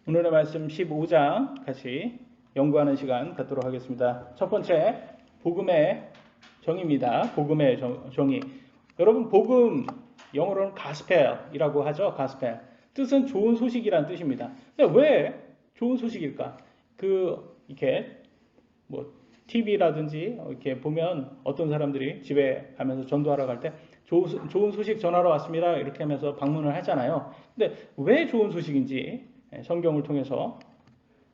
오늘의 말씀 15장 같이 연구하는 시간 갖도록 하겠습니다. 첫 번째, 복음의 정의입니다. 복음의 정의. 여러분, 복음, 영어로는 가스펠이라고 하죠. 가스펠. 뜻은 좋은 소식이라는 뜻입니다. 근데 왜 좋은 소식일까? 이렇게, TV라든지 이렇게 보면 어떤 사람들이 집에 가면서 전도하러 갈 때 좋은 소식 전하러 왔습니다. 이렇게 하면서 방문을 하잖아요. 근데 왜 좋은 소식인지 성경을 통해서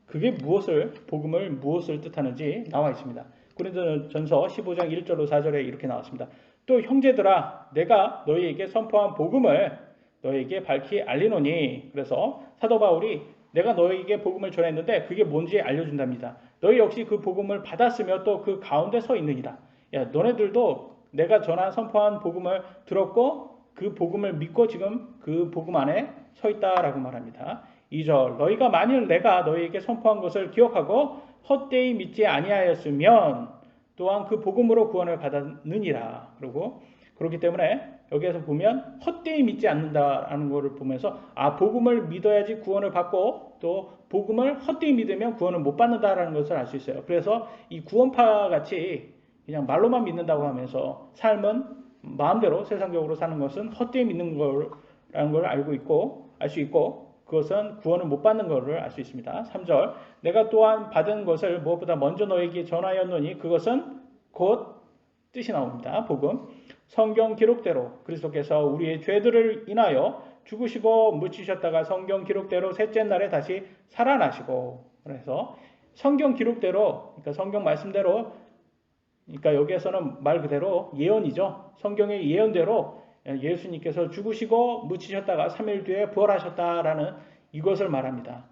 그게 복음을 무엇을 뜻하는지 나와 있습니다. 고린도전서 15장 1절로 4절에 이렇게 나왔습니다. 또 형제들아, 내가 너희에게 선포한 복음을 너희에게 밝히 알리노니. 그래서 사도 바울이 내가 너희에게 복음을 전했는데 그게 뭔지 알려준답니다. 너희 역시 그 복음을 받았으며 또 그 가운데 서 있느니라. 야, 너네들도 내가 전한 선포한 복음을 들었고 그 복음을 믿고 지금 그 복음 안에 서 있다라고 말합니다. 2절, 너희가 만일 내가 너희에게 선포한 것을 기억하고 헛되이 믿지 아니하였으면 또한 그 복음으로 구원을 받았느니라. 그렇기 때문에 여기에서 보면 헛되이 믿지 않는다라는 것을 보면서 복음을 믿어야지 구원을 받고 또 복음을 헛되이 믿으면 구원을 못 받는다라는 것을 알 수 있어요. 그래서 이 구원파 같이 그냥 말로만 믿는다고 하면서 삶은 마음대로 세상적으로 사는 것은 헛되이 믿는 거라는 걸 알 수 있고 그것은 구원을 못 받는 것을 알 수 있습니다. 3절, 내가 또한 받은 것을 무엇보다 먼저 너에게 전하였노니 그것은 곧 뜻이 나옵니다. 복음. 성경 기록대로 그리스도께서 우리의 죄들을 인하여 죽으시고 묻히셨다가 성경 기록대로 셋째 날에 다시 살아나시고. 그래서 성경 기록대로, 그러니까 성경 말씀대로, 그러니까 여기에서는 말 그대로 예언이죠. 성경의 예언대로 예수님께서 죽으시고 묻히셨다가 3일 뒤에 부활하셨다라는 이것을 말합니다.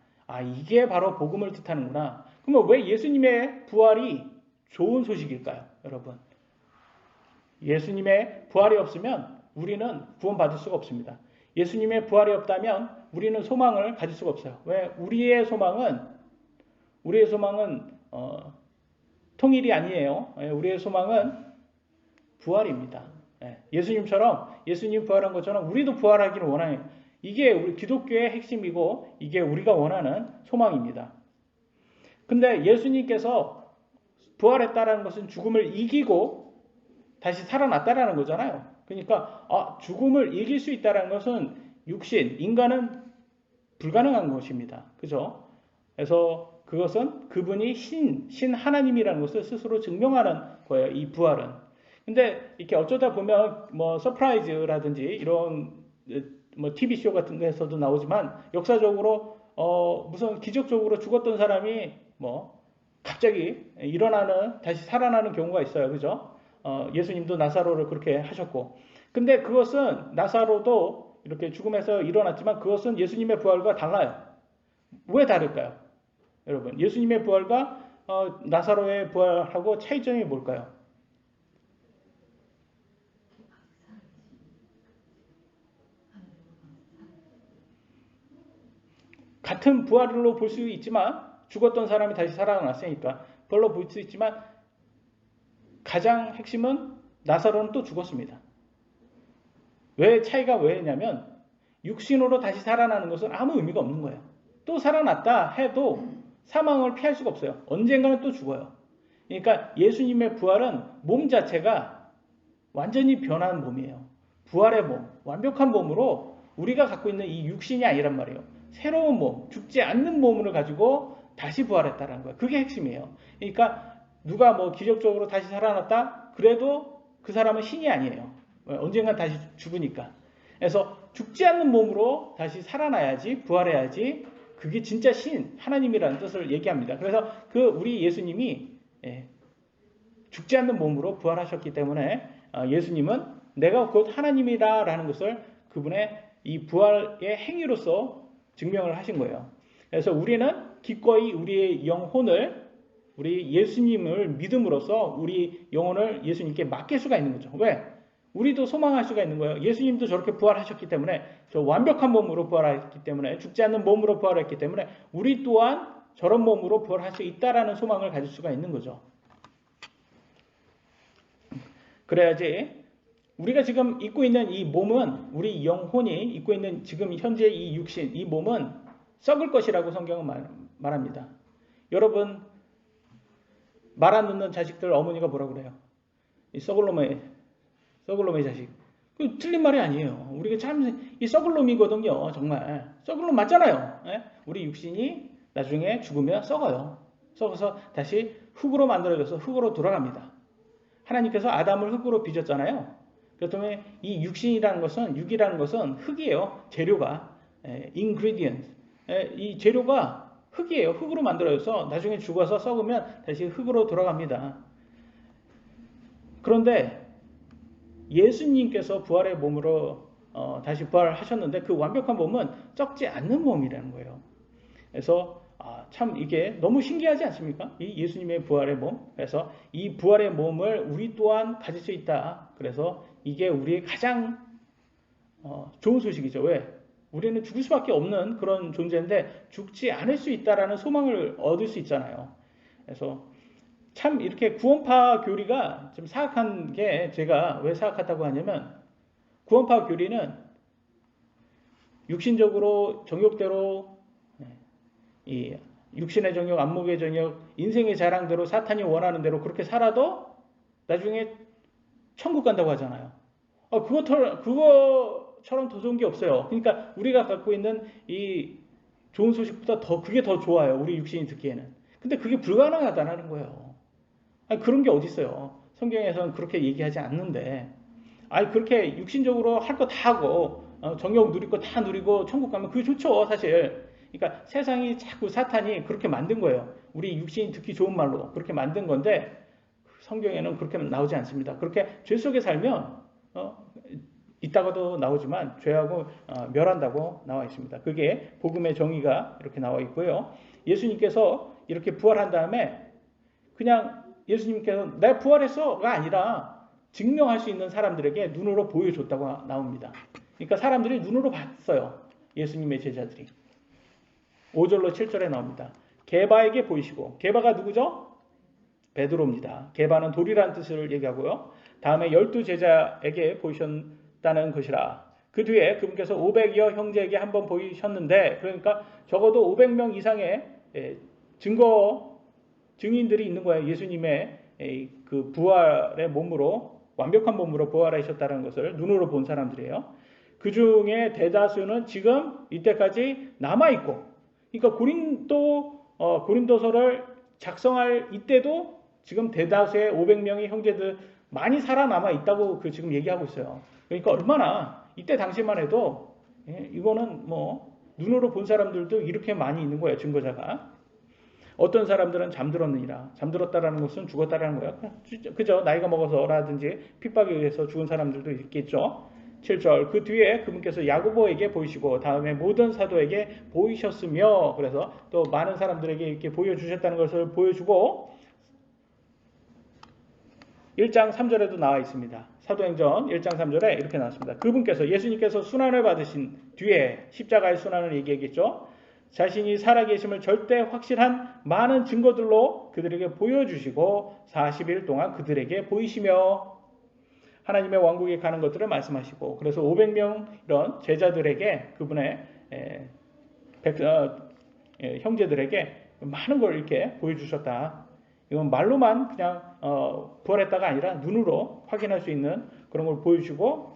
이게 바로 복음을 뜻하는구나. 그러면 왜 예수님의 부활이 좋은 소식일까요, 여러분? 예수님의 부활이 없으면 우리는 구원받을 수가 없습니다. 예수님의 부활이 없다면 우리는 소망을 가질 수가 없어요. 왜? 우리의 소망은 통일이 아니에요. 우리의 소망은 부활입니다. 예수님처럼, 예수님 부활한 것처럼 우리도 부활하기를 원해요. 이게 우리 기독교의 핵심이고 이게 우리가 원하는 소망입니다. 근데 예수님께서 부활했다라는 것은 죽음을 이기고 다시 살아났다라는 거잖아요. 그러니까 죽음을 이길 수 있다는 것은 인간은 불가능한 것입니다. 그죠? 그래서 그것은 그분이 신 하나님이라는 것을 스스로 증명하는 거예요. 이 부활은. 근데 이렇게 어쩌다 보면 서프라이즈라든지 이런 TV쇼 같은 데서도 나오지만 역사적으로 무슨 기적적으로 죽었던 사람이 갑자기 다시 살아나는 경우가 있어요. 그죠? 예수님도 나사로를 그렇게 하셨고. 근데 그것은 나사로도 이렇게 죽음에서 일어났지만 그것은 예수님의 부활과 달라요. 왜 다를까요? 여러분, 예수님의 부활과 나사로의 부활하고 차이점이 뭘까요? 같은 부활로 볼 수 있지만 죽었던 사람이 다시 살아났으니까 그걸로 볼 수 있지만 가장 핵심은 나사로는 또 죽었습니다. 왜 차이가 왜냐면 육신으로 다시 살아나는 것은 아무 의미가 없는 거예요. 또 살아났다 해도 사망을 피할 수가 없어요. 언젠가는 또 죽어요. 그러니까 예수님의 부활은 몸 자체가 완전히 변한 몸이에요. 부활의 몸, 완벽한 몸으로 우리가 갖고 있는 이 육신이 아니란 말이에요. 새로운 몸, 죽지 않는 몸을 가지고 다시 부활했다는 거예요. 그게 핵심이에요. 그러니까 누가 기적적으로 다시 살아났다? 그래도 그 사람은 신이 아니에요. 언젠간 다시 죽으니까. 그래서 죽지 않는 몸으로 다시 살아나야지, 부활해야지, 그게 진짜 하나님이라는 뜻을 얘기합니다. 그래서 우리 예수님이 죽지 않는 몸으로 부활하셨기 때문에 예수님은 내가 곧 하나님이다라는 것을 그분의 이 부활의 행위로서 증명을 하신 거예요. 그래서 우리는 기꺼이 우리의 영혼을 우리 예수님을 믿음으로써 우리 영혼을 예수님께 맡길 수가 있는 거죠. 왜? 우리도 소망할 수가 있는 거예요. 예수님도 저렇게 부활하셨기 때문에 저 완벽한 몸으로 부활했기 때문에 죽지 않는 몸으로 부활했기 때문에 우리 또한 저런 몸으로 부활할 수 있다라는 소망을 가질 수가 있는 거죠. 그래야지 우리가 지금 입고 있는 이 몸은 우리 영혼이 입고 있는 지금 현재 이 육신, 이 몸은 썩을 것이라고 성경은 말합니다. 여러분 말 안 듣는 자식들 어머니가 뭐라고 그래요? 이 썩을 놈의 자식. 그 틀린 말이 아니에요. 우리가 참 이 썩을 놈이거든요. 정말 썩을 놈 맞잖아요. 예? 우리 육신이 나중에 죽으면 썩어요. 썩어서 다시 흙으로 만들어져서 흙으로 돌아갑니다. 하나님께서 아담을 흙으로 빚었잖아요. 그렇다면 이 육신이라는 것은 육이라는 것은 흙이에요. 재료가 ingredient. 이 재료가 흙이에요. 흙으로 만들어져서 나중에 죽어서 썩으면 다시 흙으로 돌아갑니다. 그런데 예수님께서 부활의 몸으로 다시 부활하셨는데 그 완벽한 몸은 썩지 않는 몸이라는 거예요. 그래서 참 이게 너무 신기하지 않습니까? 이 예수님의 부활의 몸. 그래서 이 부활의 몸을 우리 또한 가질 수 있다. 그래서 이게 우리의 가장 좋은 소식이죠. 왜? 우리는 죽을 수밖에 없는 그런 존재인데 죽지 않을 수 있다라는 소망을 얻을 수 있잖아요. 그래서 참 이렇게 구원파 교리가 좀 사악한 게 제가 왜 사악하다고 하냐면 구원파 교리는 육신적으로 정욕대로 이 육신의 정욕, 안목의 정욕, 인생의 자랑대로 사탄이 원하는 대로 그렇게 살아도 나중에 천국 간다고 하잖아요. 그거처럼 더 좋은 게 없어요. 그러니까 우리가 갖고 있는 이 좋은 소식보다 그게 더 좋아요. 우리 육신이 듣기에는. 근데 그게 불가능하다는 거예요. 그런 게 어디 있어요. 성경에서는 그렇게 얘기하지 않는데 그렇게 육신적으로 할 거 다 하고 정욕 누릴 거 다 누리고 천국 가면 그게 좋죠. 사실. 그러니까 세상이 자꾸 사탄이 그렇게 만든 거예요. 우리 육신이 듣기 좋은 말로 그렇게 만든 건데 성경에는 그렇게 나오지 않습니다. 그렇게 죄 속에 살면 있다가도 나오지만 죄하고 멸한다고 나와 있습니다. 그게 복음의 정의가 이렇게 나와 있고요. 예수님께서 이렇게 부활한 다음에 그냥 예수님께서 내가 부활했어가 아니라 증명할 수 있는 사람들에게 눈으로 보여줬다고 나옵니다. 그러니까 사람들이 눈으로 봤어요. 예수님의 제자들이. 5절로 7절에 나옵니다. 게바에게 보이시고, 게바가 누구죠? 베드로입니다. 게바는 돌이라는 뜻을 얘기하고요. 다음에 12제자에게 보이셨다는 것이라. 그 뒤에 그분께서 500여 형제에게 한번 보이셨는데, 그러니까 적어도 500명 이상의 증인들이 있는 거예요. 예수님의 그 부활의 몸으로, 완벽한 몸으로 부활하셨다는 것을 눈으로 본 사람들이에요. 그 중에 대다수는 지금 이때까지 남아있고, 그러니까 고린도서를 작성할 이때도 지금 대다수의 500명의 형제들 많이 살아남아 있다고 지금 얘기하고 있어요. 그러니까 얼마나 이때 당시만 해도 이거는 뭐 눈으로 본 사람들도 이렇게 많이 있는 거예요. 증거자가. 어떤 사람들은 잠들었느니라. 잠들었다라는 것은 죽었다라는 거예요. 그죠? 나이가 먹어서라든지 핍박에 의해서 죽은 사람들도 있겠죠. 7절. 그 뒤에 그분께서 야고보에게 보이시고 다음에 모든 사도에게 보이셨으며, 그래서 또 많은 사람들에게 이렇게 보여주셨다는 것을 보여주고 1장 3절에도 나와 있습니다. 사도행전 1장 3절에 이렇게 나왔습니다. 그분께서 예수님께서 순환을 받으신 뒤에 십자가의 순환을 얘기하겠죠. 자신이 살아계심을 절대 확실한 많은 증거들로 그들에게 보여주시고 40일 동안 그들에게 보이시며 하나님의 왕국에 가는 것들을 말씀하시고, 그래서 500명 이런 제자들에게 그분의 형제들에게 많은 걸 이렇게 보여주셨다. 이건 말로만 그냥 부활했다가 아니라 눈으로 확인할 수 있는 그런 걸 보여주고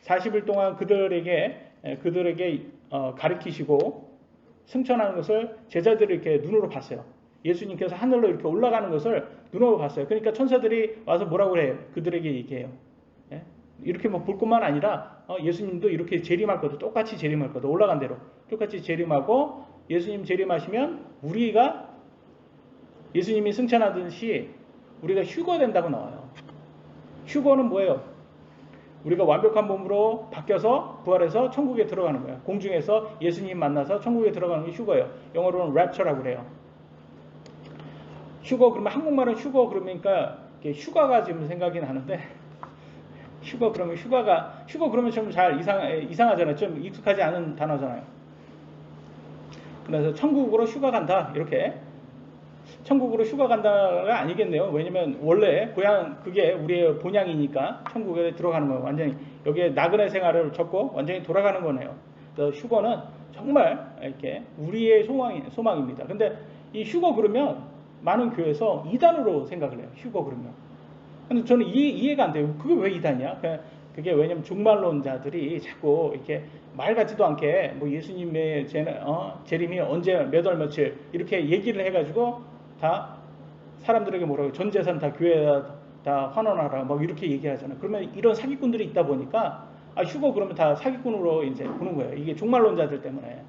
40일 동안 그들에게 가르치시고 승천하는 것을 제자들이 이렇게 눈으로 봤어요. 예수님께서 하늘로 이렇게 올라가는 것을 눈으로 봤어요. 그러니까 천사들이 와서 뭐라고 해요? 그들에게 얘기해요. 이렇게 뭐 볼 것만 아니라 예수님도 이렇게 재림할 거다. 똑같이 재림할 거다. 올라간 대로 똑같이 재림하고, 예수님 재림하시면 우리가 예수님이 승천하듯이 우리가 휴거된다고 나와요. 휴거는 뭐예요? 우리가 완벽한 몸으로 바뀌어서 부활해서 천국에 들어가는 거예요. 공중에서 예수님 만나서 천국에 들어가는 게 휴거예요. 영어로는 rapture라고 그래요. 휴거, 그러면 한국말은 휴거 그러니까 휴가가 지금 생각이 나는데, 휴거 그러면 좀 잘 이상하잖아요. 좀 익숙하지 않은 단어잖아요. 그래서 천국으로 휴가 간다, 이렇게. 천국으로 휴가 간다가 아니겠네요. 왜냐면 원래 그게 우리의 본향이니까 천국에 들어가는 거예요. 완전히 여기에 나그네 생활을 접고 완전히 돌아가는 거네요. 그래서 휴거는 정말 이렇게 우리의 소망입니다. 근데 이 휴거 그러면 많은 교회에서 이단으로 생각을 해요. 휴거 그러면. 근데 저는 이해가 안 돼요. 그게 왜 이단이야? 그게 왜냐면 종말론자들이 자꾸 이렇게 말 같지도 않게 뭐 예수님의 재림이 언제 몇 월 며칠 이렇게 얘기를 해가지고 다 사람들에게 뭐라고 전 재산 다 교회에 다 환원하라 막 이렇게 얘기하잖아요. 그러면 이런 사기꾼들이 있다 보니까 휴거 그러면 다 사기꾼으로 이제 보는 거예요. 이게 종말론자들 때문에.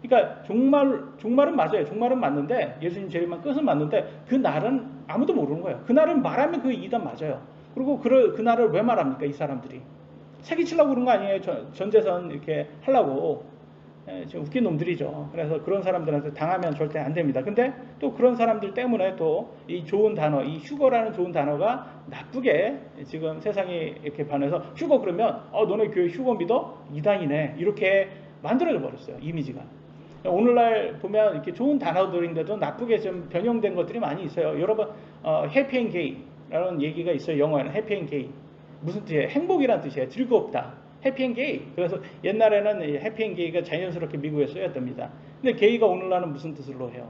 그러니까 종말은 맞아요. 종말은 맞는데 예수님 재림만 끝은 맞는데 그 날은 아무도 모르는 거예요. 그 날은 말하면 그 이단 맞아요. 그리고 그 날을 왜 말합니까? 이 사람들이 사기치려고 그런 거 아니에요. 전재산 이렇게 하려고. 좀 웃긴 놈들이죠. 그래서 그런 사람들한테 당하면 절대 안 됩니다. 근데 또 그런 사람들 때문에 또 이 좋은 단어, 이 휴거라는 좋은 단어가 나쁘게 지금 세상이 이렇게 반해서 휴거 그러면 너네 교회 휴거 믿어? 이단이네. 이렇게 만들어져 버렸어요. 이미지가. 오늘날 보면 이렇게 좋은 단어들인데도 나쁘게 좀 변형된 것들이 많이 있어요. 여러분, 해피앤게이라는 얘기가 있어요. 영어에는 해피앤게이. 무슨 뜻이에요? 행복이란 뜻이에요. 즐겁다. 해피앤게이. 그래서 옛날에는 해피앤게이가 자연스럽게 미국에 쓰였답니다. 근데 게이가 오늘날은 무슨 뜻으로 해요?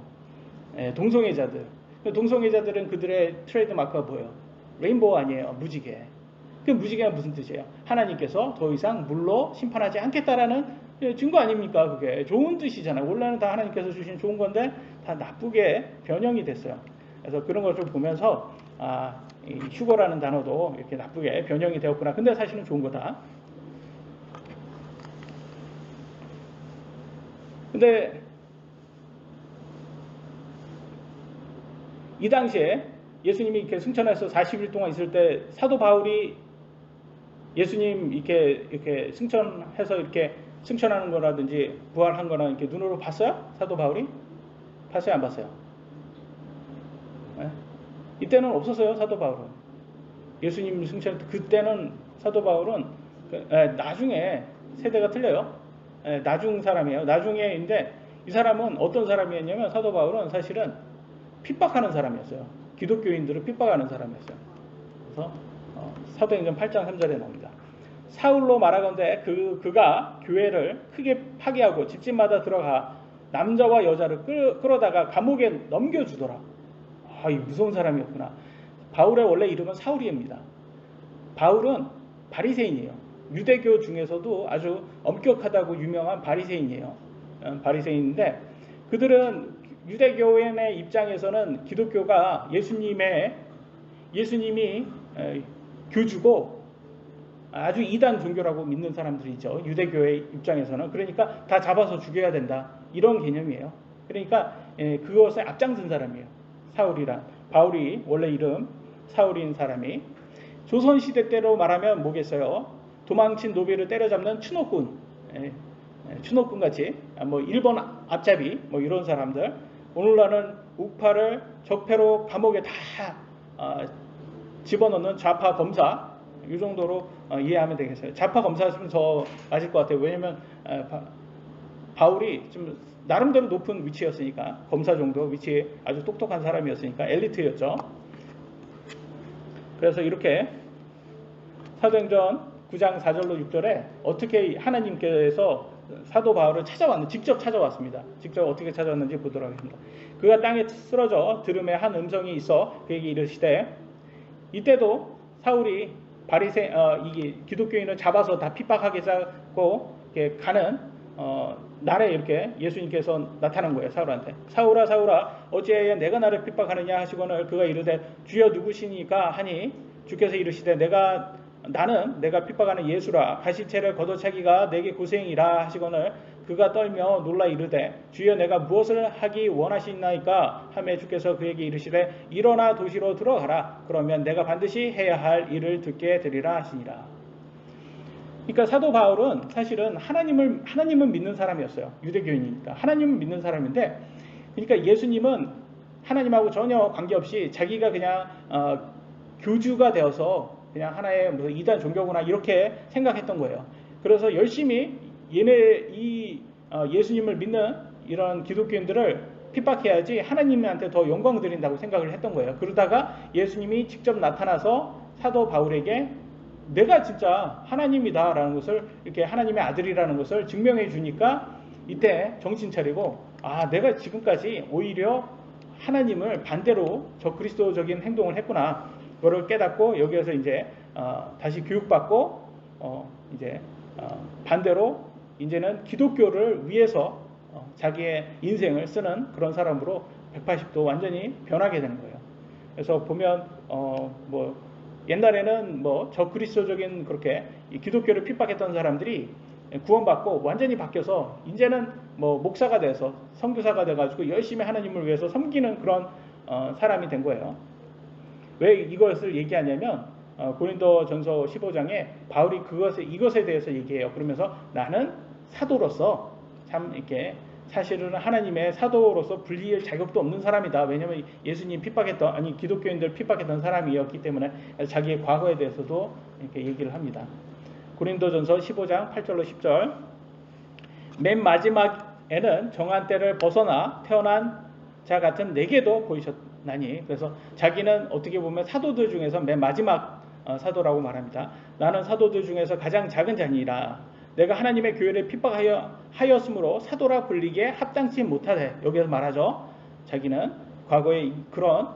동성애자들. 동성애자들은 그들의 트레이드 마크가 뭐예요? 레인보우 아니에요. 무지개. 그 무지개가 무슨 뜻이에요? 하나님께서 더 이상 물로 심판하지 않겠다라는 증거 아닙니까? 그게 좋은 뜻이잖아요. 원래는 다 하나님께서 주신 좋은 건데 다 나쁘게 변형이 됐어요. 그래서 그런 걸 좀 보면서 이 휴거라는 단어도 이렇게 나쁘게 변형이 되었구나. 근데 사실은 좋은 거다. 근데 이 당시에 예수님이 이렇게 승천해서 40일 동안 있을 때 사도 바울이 예수님 이렇게 승천해서 이렇게 승천하는 거라든지 부활한 거나 이렇게 눈으로 봤어요? 사도 바울이? 봤어요? 안 봤어요? 네? 이때는 없었어요. 사도 바울은. 예수님 승천 그때는 사도 바울은 나중에 세대가 틀려요. 나중 사람이에요. 나중에인데 이 사람은 어떤 사람이었냐면 사도 바울은 사실은 핍박하는 사람이었어요. 기독교인들을 핍박하는 사람이었어요. 그래서 사도행전 8장 3절에 나옵니다. 사울로 말하건대 그가 교회를 크게 파괴하고 집집마다 들어가 남자와 여자를 끌어다가 감옥에 넘겨주더라. 이 무서운 사람이었구나. 바울의 원래 이름은 사울이입니다. 바울은 바리새인이에요. 유대교 중에서도 아주 엄격하다고 유명한 바리새인이에요. 바리새인인데 그들은 유대교인의 입장에서는 기독교가 예수님이 교주고 아주 이단 종교라고 믿는 사람들이죠. 유대교의 입장에서는. 그러니까 다 잡아서 죽여야 된다. 이런 개념이에요. 그러니까 그것에 앞장선 사람이에요. 사울이란. 바울이 원래 이름 사울인 사람이. 조선시대 때로 말하면 뭐겠어요? 도망친 노비를 때려잡는 추노꾼. 추노꾼 같이 뭐 일본 앞잡이 뭐 이런 사람들. 오늘날은 우파를 적폐로 감옥에 다 집어넣는 좌파 검사. 이 정도로 이해하면 되겠어요. 좌파 검사였으면 더 맞을 것 같아요. 왜냐면 바울이 좀 나름대로 높은 위치였으니까 검사 정도 위치에 아주 똑똑한 사람이었으니까 엘리트였죠. 그래서 이렇게 사도행전 9장 4절로 6절에 어떻게 하나님께서 사도 바울을 직접 찾아왔습니다. 직접 어떻게 찾아왔는지 보도록 하겠습니다. 그가 땅에 쓰러져 들음에 한 음성이 있어 그에게 이르시되 이때도 사울이 이게 기독교인을 잡아서 다 핍박하게 하고 가는 날에 이렇게 예수님께서 나타난 거예요. 사울한테. 사울아 사울아 어찌하여 내가 나를 핍박하느냐 하시거늘 그가 이르되 주여 누구시니까 하니 주께서 이르시되 나는 내가 핍박하는 예수라 가시체를 걷어차기가 내게 고생이라 하시거늘 그가 떨며 놀라 이르되 주여 내가 무엇을 하기 원하시나이까 하매 주께서 그에게 이르시되 일어나 도시로 들어가라 그러면 내가 반드시 해야 할 일을 듣게 되리라 하시니라. 그러니까 사도 바울은 사실은 하나님을 믿는 사람이었어요. 유대교인이니까 하나님을 믿는 사람인데 그러니까 예수님은 하나님하고 전혀 관계없이 자기가 그냥 교주가 되어서 그냥 하나의 무슨 이단 종교구나 이렇게 생각했던 거예요. 그래서 열심히 예수님을 믿는 이런 기독교인들을 핍박해야지 하나님한테 더 영광 드린다고 생각을 했던 거예요. 그러다가 예수님이 직접 나타나서 사도 바울에게 내가 진짜 하나님이다라는 것을 이렇게 하나님의 아들이라는 것을 증명해 주니까 이때 정신 차리고 내가 지금까지 오히려 하나님을 반대로 저 그리스도적인 행동을 했구나. 그거를 깨닫고 여기에서 이제 다시 교육받고 이제 반대로 이제는 기독교를 위해서 자기의 인생을 쓰는 그런 사람으로 180도 완전히 변하게 되는 거예요. 그래서 보면 뭐 옛날에는 뭐 저 그리스도적인 그렇게 기독교를 핍박했던 사람들이 구원받고 완전히 바뀌어서 이제는 뭐 목사가 돼서 선교사가 돼가지고 열심히 하나님을 위해서 섬기는 그런 사람이 된 거예요. 왜 이것을 얘기하냐면 고린도전서 15장에 바울이 이것에 대해서 얘기해요. 그러면서 나는 사도로서 참 이렇게 사실은 하나님의 사도로서 불리할 자격도 없는 사람이다. 왜냐하면 예수님 기독교인들 핍박했던 사람이었기 때문에 자기의 과거에 대해서도 이렇게 얘기를 합니다. 고린도전서 15장 8절로 10절. 맨 마지막에는 정한 때를 벗어나 태어난 자 같은 내게도 보이셨나니. 그래서 자기는 어떻게 보면 사도들 중에서 맨 마지막 사도라고 말합니다. 나는 사도들 중에서 가장 작은 자니라. 내가 하나님의 교회를 핍박하였으므로 사도라 불리기에 합당치 못하되. 여기서 말하죠. 자기는 과거에 그런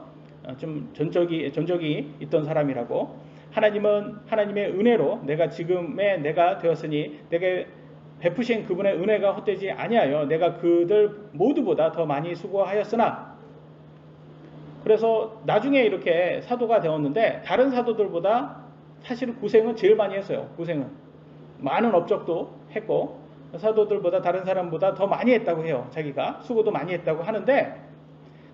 좀 전적이 있던 사람이라고. 하나님은 하나님의 은혜로 내가 되었으니 내게 베푸신 그분의 은혜가 헛되지 아니하여 내가 그들 모두보다 더 많이 수고하였으나. 그래서 나중에 이렇게 사도가 되었는데 다른 사도들보다 사실은 고생은 제일 많이 했어요. 고생은 많은 업적도 했고 사도들보다 다른 사람보다 더 많이 했다고 해요. 자기가 수고도 많이 했다고 하는데,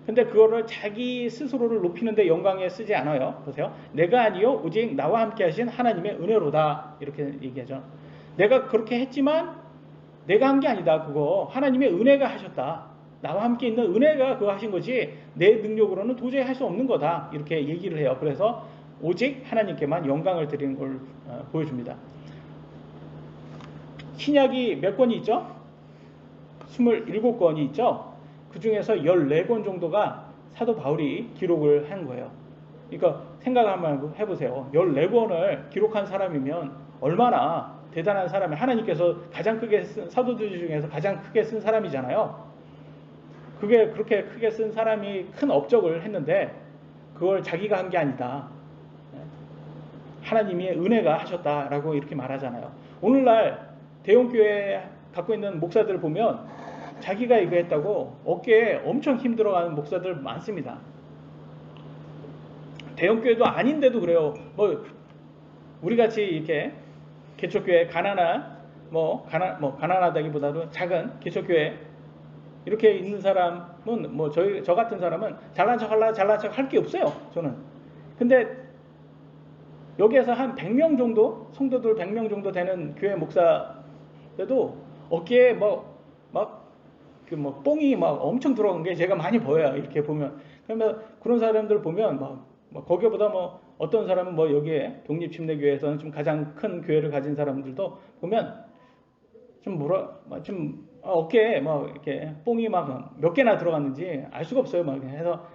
근데 그거를 자기 스스로를 높이는데 영광에 쓰지 않아요. 보세요. 내가 아니요 오직 나와 함께 하신 하나님의 은혜로다. 이렇게 얘기하죠. 내가 그렇게 했지만 내가 한 게 아니다. 그거 하나님의 은혜가 하셨다. 나와 함께 있는 은혜가 그거 하신 거지 내 능력으로는 도저히 할 수 없는 거다. 이렇게 얘기를 해요. 그래서 오직 하나님께만 영광을 드리는 걸 보여줍니다. 신약이 몇 권이 있죠? 27권이 있죠? 그 중에서 14권 정도가 사도 바울이 기록을 한 거예요. 그러니까 생각 한번 해보세요. 14권을 기록한 사람이면 얼마나 대단한 사람이, 하나님께서 가장 크게 쓴 사도들 중에서 가장 크게 쓴 사람이잖아요. 그게 그렇게 크게 쓴 사람이 큰 업적을 했는데 그걸 자기가 한 게 아니다. 하나님의 은혜가 하셨다라고 이렇게 말하잖아요. 오늘날 대형교회 갖고 있는 목사들을 보면 자기가 이거 했다고 어깨에 엄청 힘들어가는 목사들 많습니다. 대형교회도 아닌데도 그래요. 뭐 우리같이 이렇게 개척교회 가난하다기보다도 작은 개척교회 이렇게 있는 사람은 저 같은 사람은 잘난 척 할 게 없어요. 저는. 근데 여기에서 한 100명 정도, 성도들 100명 정도 되는 교회 목사들도 어깨에 뽕이 엄청 들어간 게 제가 많이 보여요. 이렇게 보면. 그러면 그런 사람들 보면 거기보다 어떤 사람은 여기에 독립침례교회에서는 좀 가장 큰 교회를 가진 사람들도 보면 어깨에 이렇게 뽕이 몇 개나 들어갔는지 알 수가 없어요. 해서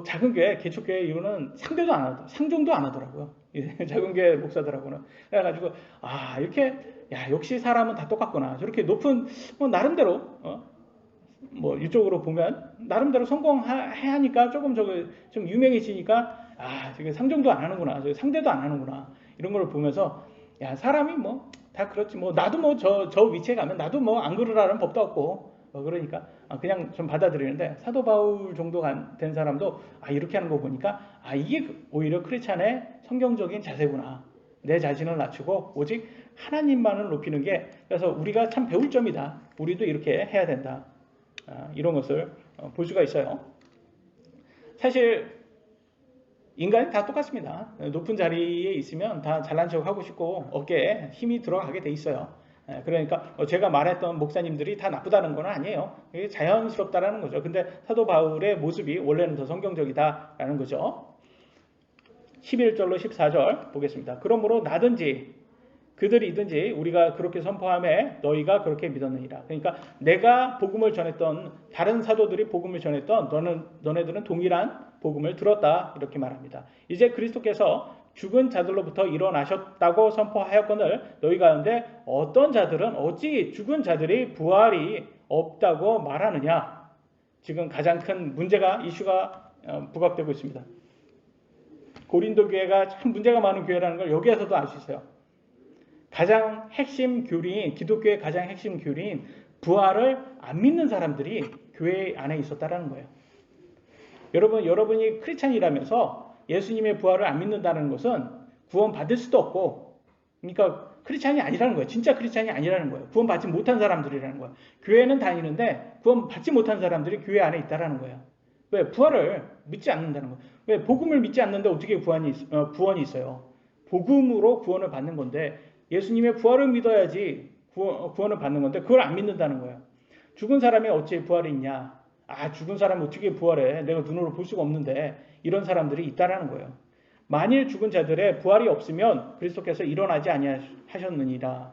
작은 교회, 개척교회 이유는 상종도 안 하더라고요. 작은 교회 목사들하고는. 그래가지고, 이렇게, 역시 사람은 다 똑같구나. 저렇게 높은, 나름대로, 이쪽으로 보면, 나름대로 성공해야 하니까 좀 유명해지니까, 저게 상종도 안 하는구나. 저게 상대도 안 하는구나. 이런 걸 보면서, 사람이 다 그렇지. 나도 저 위치에 가면 나도 안 그러라는 법도 없고, 그러니까 그냥 좀 받아들이는데 사도 바울 정도 된 사람도 이렇게 하는 거 보니까 이게 오히려 크리스찬의 성경적인 자세구나. 내 자신을 낮추고 오직 하나님만을 높이는 게, 그래서 우리가 참 배울 점이다. 우리도 이렇게 해야 된다. 이런 것을 볼 수가 있어요. 사실 인간이 다 똑같습니다. 높은 자리에 있으면 다 잘난 척 하고 싶고 어깨에 힘이 들어가게 돼 있어요. 그러니까 제가 말했던 목사님들이 다 나쁘다는 건 아니에요. 이게 자연스럽다라는 거죠. 근데 사도 바울의 모습이 원래는 더 성경적이다라는 거죠. 11절로 14절 보겠습니다. 그러므로 나든지 그들이든지 우리가 그렇게 선포하며 너희가 그렇게 믿었느니라. 그러니까 내가 복음을 전했던, 다른 사도들이 복음을 전했던 너네들은 동일한 복음을 들었다, 이렇게 말합니다. 이제 그리스도께서 죽은 자들로부터 일어나셨다고 선포하였거늘 너희 가운데 어떤 자들은 어찌 죽은 자들이 부활이 없다고 말하느냐? 지금 가장 큰 문제가 이슈가 부각되고 있습니다. 고린도 교회가 참 문제가 많은 교회라는 걸 여기에서도 알 수 있어요. 가장 핵심 교리인 기독교의 가장 핵심 교리인 부활을 안 믿는 사람들이 교회 안에 있었다라는 거예요. 여러분이 크리스찬이라면서 예수님의 부활을 안 믿는다는 것은 구원 받을 수도 없고, 그러니까 크리스찬이 아니라는 거예요. 진짜 크리스찬이 아니라는 거예요. 구원 받지 못한 사람들이라는 거예요. 교회는 다니는데 구원 받지 못한 사람들이 교회 안에 있다라는 거예요. 왜? 부활을 믿지 않는다는 거예요. 왜? 복음을 믿지 않는데 어떻게 구원이 있어요? 복음으로 구원을 받는 건데, 예수님의 부활을 믿어야지 구원을 받는 건데 그걸 안 믿는다는 거예요. 죽은 사람이 어찌 부활이 있냐? 죽은 사람이 어떻게 부활해? 내가 눈으로 볼 수가 없는데. 이런 사람들이 있다라는 거예요. 만일 죽은 자들의 부활이 없으면 그리스도께서 일어나지 아니하셨느니라.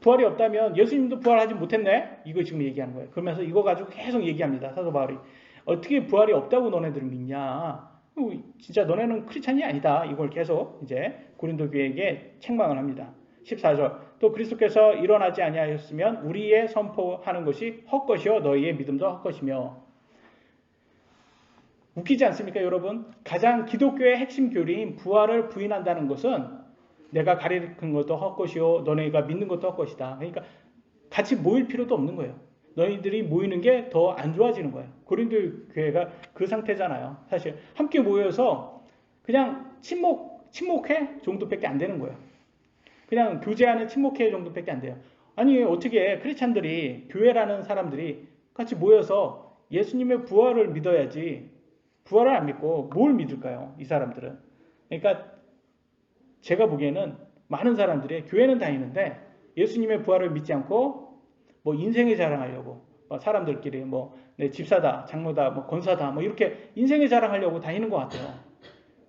부활이 없다면 예수님도 부활하지 못했네? 이거 지금 얘기하는 거예요. 그러면서 이거 가지고 계속 얘기합니다. 사도 바울이. 어떻게 부활이 없다고 너네들은 믿냐? 진짜 너네는 크리스찬이 아니다. 이걸 계속 이제 고린도 교회에게 책망을 합니다. 14절. 또 그리스도께서 일어나지 아니하셨으면 우리의 선포하는 것이 헛것이요 너희의 믿음도 헛것이며. 웃기지 않습니까, 여러분? 가장 기독교의 핵심 교리인 부활을 부인한다는 것은 내가 가리킨 것도 헛것이요 너네가 믿는 것도 헛것이다. 그러니까 같이 모일 필요도 없는 거예요. 너희들이 모이는 게 더 안 좋아지는 거예요. 고린도 교회가 그 상태잖아요. 사실 함께 모여서 그냥 침묵회 정도밖에 안 되는 거예요. 그냥 교제하는 침묵회 정도밖에 안 돼요. 아니 어떻게 크리스찬들이, 교회라는 사람들이 같이 모여서 예수님의 부활을 믿어야지 부활을 안 믿고 뭘 믿을까요? 이 사람들은. 그러니까 제가 보기에는 많은 사람들이 교회는 다니는데 예수님의 부활을 믿지 않고 뭐 인생을 자랑하려고 사람들끼리 내 집사다, 장로다, 권사다 이렇게 인생을 자랑하려고 다니는 것 같아요.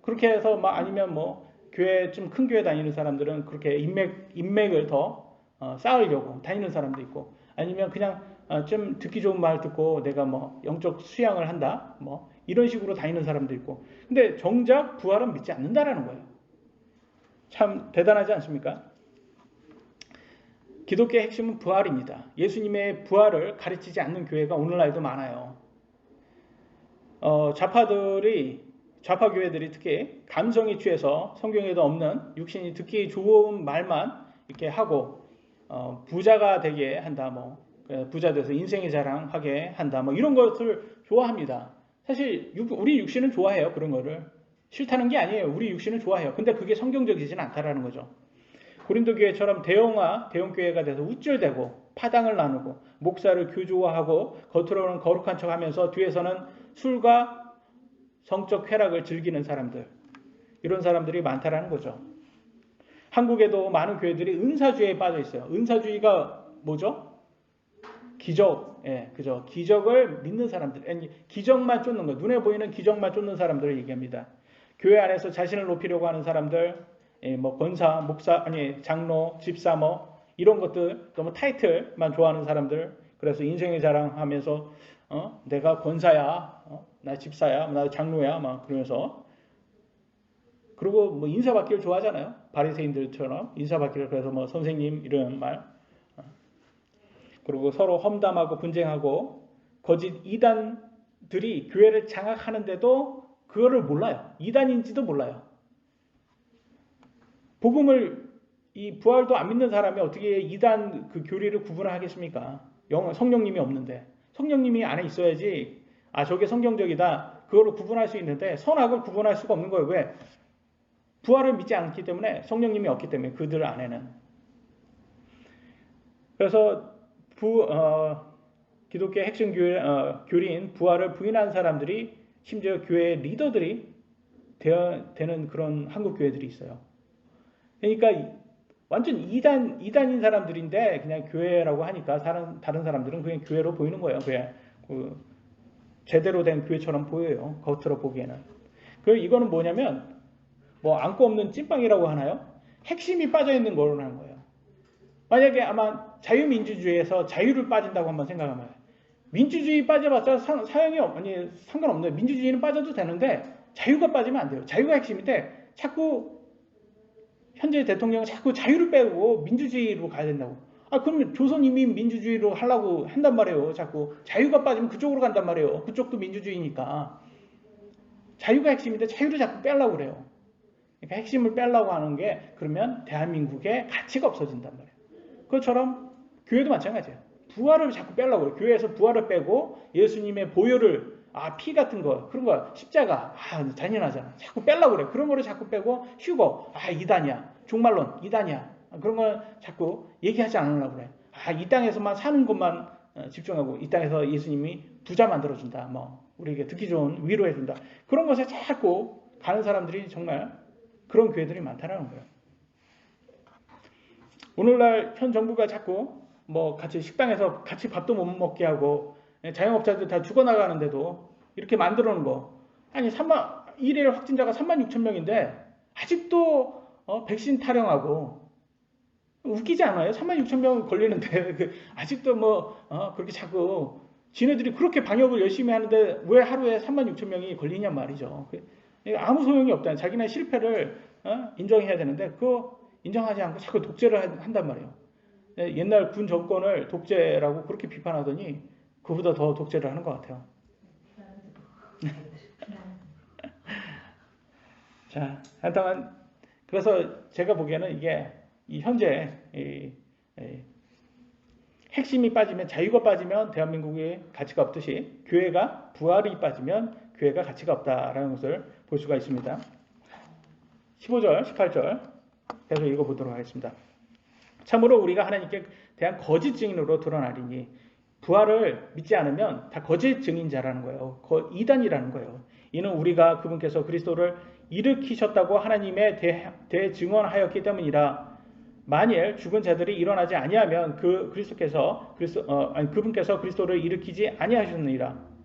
그렇게 해서 아니면 교회 좀 큰 교회 다니는 사람들은 그렇게 인맥을 더 쌓으려고 다니는 사람도 있고, 아니면 그냥 좀 듣기 좋은 말 듣고 내가 영적 수양을 한다, 이런 식으로 다니는 사람도 있고. 근데 정작 부활은 믿지 않는다라는 거예요. 참 대단하지 않습니까? 기독교의 핵심은 부활입니다. 예수님의 부활을 가르치지 않는 교회가 오늘날도 많아요. 좌파 교회들이 특히 감성에 취해서 성경에도 없는 육신이 듣기 좋은 말만 이렇게 하고 부자가 되게 한다, 부자 돼서 인생의 자랑하게 한다, 이런 것을 좋아합니다. 사실 우리 육신은 좋아해요. 그런 거를 싫다는 게 아니에요. 우리 육신은 좋아해요. 근데 그게 성경적이지는 않다라는 거죠. 고린도 교회처럼 대형 교회가 돼서 우쭐대고 파당을 나누고 목사를 교조화하고 겉으로는 거룩한 척하면서 뒤에서는 술과 성적 쾌락을 즐기는 사람들, 이런 사람들이 많다라는 거죠. 한국에도 많은 교회들이 은사주의에 빠져 있어요. 은사주의가 뭐죠? 기적, 그죠? 기적을 믿는 사람들, 아니, 기적만 쫓는 거, 눈에 보이는 기적만 쫓는 사람들을 얘기합니다. 교회 안에서 자신을 높이려고 하는 사람들, 권사, 목사, 장로, 집사, 이런 것들, 너무 타이틀만 좋아하는 사람들, 그래서 인생의 자랑하면서, 내가 권사야, 나 집사야, 나 장로야, 그러면서. 그리고 인사받기를 좋아하잖아요. 바리새인들처럼 인사받기를, 그래서 선생님, 이런 말. 그리고 서로 험담하고 분쟁하고, 거짓 이단들이 교회를 장악하는데도 그거를 몰라요. 이단인지도 몰라요. 복음을, 이 부활도 안 믿는 사람이 어떻게 이단 그 교리를 구분을 하겠습니까? 성령님이 없는데. 성령님이 안에 있어야지, 저게 성경적이다, 그거를 구분할 수 있는데 선악을 구분할 수가 없는 거예요. 왜? 부활을 믿지 않기 때문에, 성령님이 없기 때문에 그들 안에는. 그래서 기독교의 핵심 교리인 부활을 부인한 사람들이, 심지어 교회의 리더들이 되는 그런 한국 교회들이 있어요. 그러니까 완전 이단인 사람들인데 그냥 교회라고 하니까 다른 사람들은 그냥 교회로 보이는 거예요. 그냥 제대로 된 교회처럼 보여요. 겉으로 보기에는. 그리고 이거는 뭐냐면 안고 없는 찐빵이라고 하나요? 핵심이 빠져 있는 거라는 거예요. 만약에 아마 자유민주주의에서 자유를 빠진다고 한번 생각하면, 민주주의 빠져봤자 상관없는데, 민주주의는 빠져도 되는데 자유가 빠지면 안 돼요. 자유가 핵심인데 자꾸 현재 대통령은 자꾸 자유를 빼고 민주주의로 가야 된다고. 그러면 조선인민민주주의로 하려고 한단 말이에요. 자꾸 자유가 빠지면 그쪽으로 간단 말이에요. 그쪽도 민주주의니까. 자유가 핵심인데 자유를 자꾸 빼려고 그래요. 그러니까 핵심을 빼려고 하는 게 그러면 대한민국의 가치가 없어진단 말이에요. 그것처럼 교회도 마찬가지예요. 부활을 자꾸 빼려고 그래요. 교회에서 부활을 빼고 예수님의 보혈을 피 같은 거 그런 거 십자가 잔인하잖아. 자꾸 빼려고 그래. 그런 거를 자꾸 빼고 휴거 이단이야. 종말론 이단이야. 그런 걸 자꾸 얘기하지 않으려고 그래. 이 땅에서만 사는 것만 집중하고 이 땅에서 예수님이 부자 만들어준다. 우리에게 듣기 좋은 위로해준다. 그런 것에 자꾸 가는 사람들이 정말 그런 교회들이 많다는 거예요. 오늘날 현 정부가 자꾸 같이 식당에서 같이 밥도 못 먹게 하고 자영업자들 다 죽어나가는데도 이렇게 만들어 놓은 거. 아니 일일 확진자가 36,000명인데 아직도 백신 타령하고 웃기지 않아요? 36,000명 걸리는데 아직도 그렇게 자꾸 지네들이 그렇게 방역을 열심히 하는데 왜 하루에 36,000명이 걸리냐 말이죠. 아무 소용이 없다. 자기네 실패를 인정해야 되는데 그거 인정하지 않고 자꾸 독재를 한단 말이에요. 옛날 군 정권을 독재라고 그렇게 비판하더니 그보다 더 독재를 하는 것 같아요. 자, 하여튼 그래서 제가 보기에는 이게 이 현재 핵심이 빠지면 자유가 빠지면 대한민국의 가치가 없듯이 교회가 부활이 빠지면 교회가 가치가 없다라는 것을 볼 수가 있습니다. 15절, 18절 계속 읽어보도록 하겠습니다. 참으로 우리가 하나님께 대한 거짓 증인으로 드러나리니 부활을 믿지 않으면 다 거짓 증인자라는 거예요. 이단이라는 거예요. 이는 우리가 그분께서 그리스도를 일으키셨다고 하나님의 대증언하였기 때문이라. 만일 죽은 자들이 일어나지 아니하면 그분께서 그리스도를 일으키지 아니하셨느니라.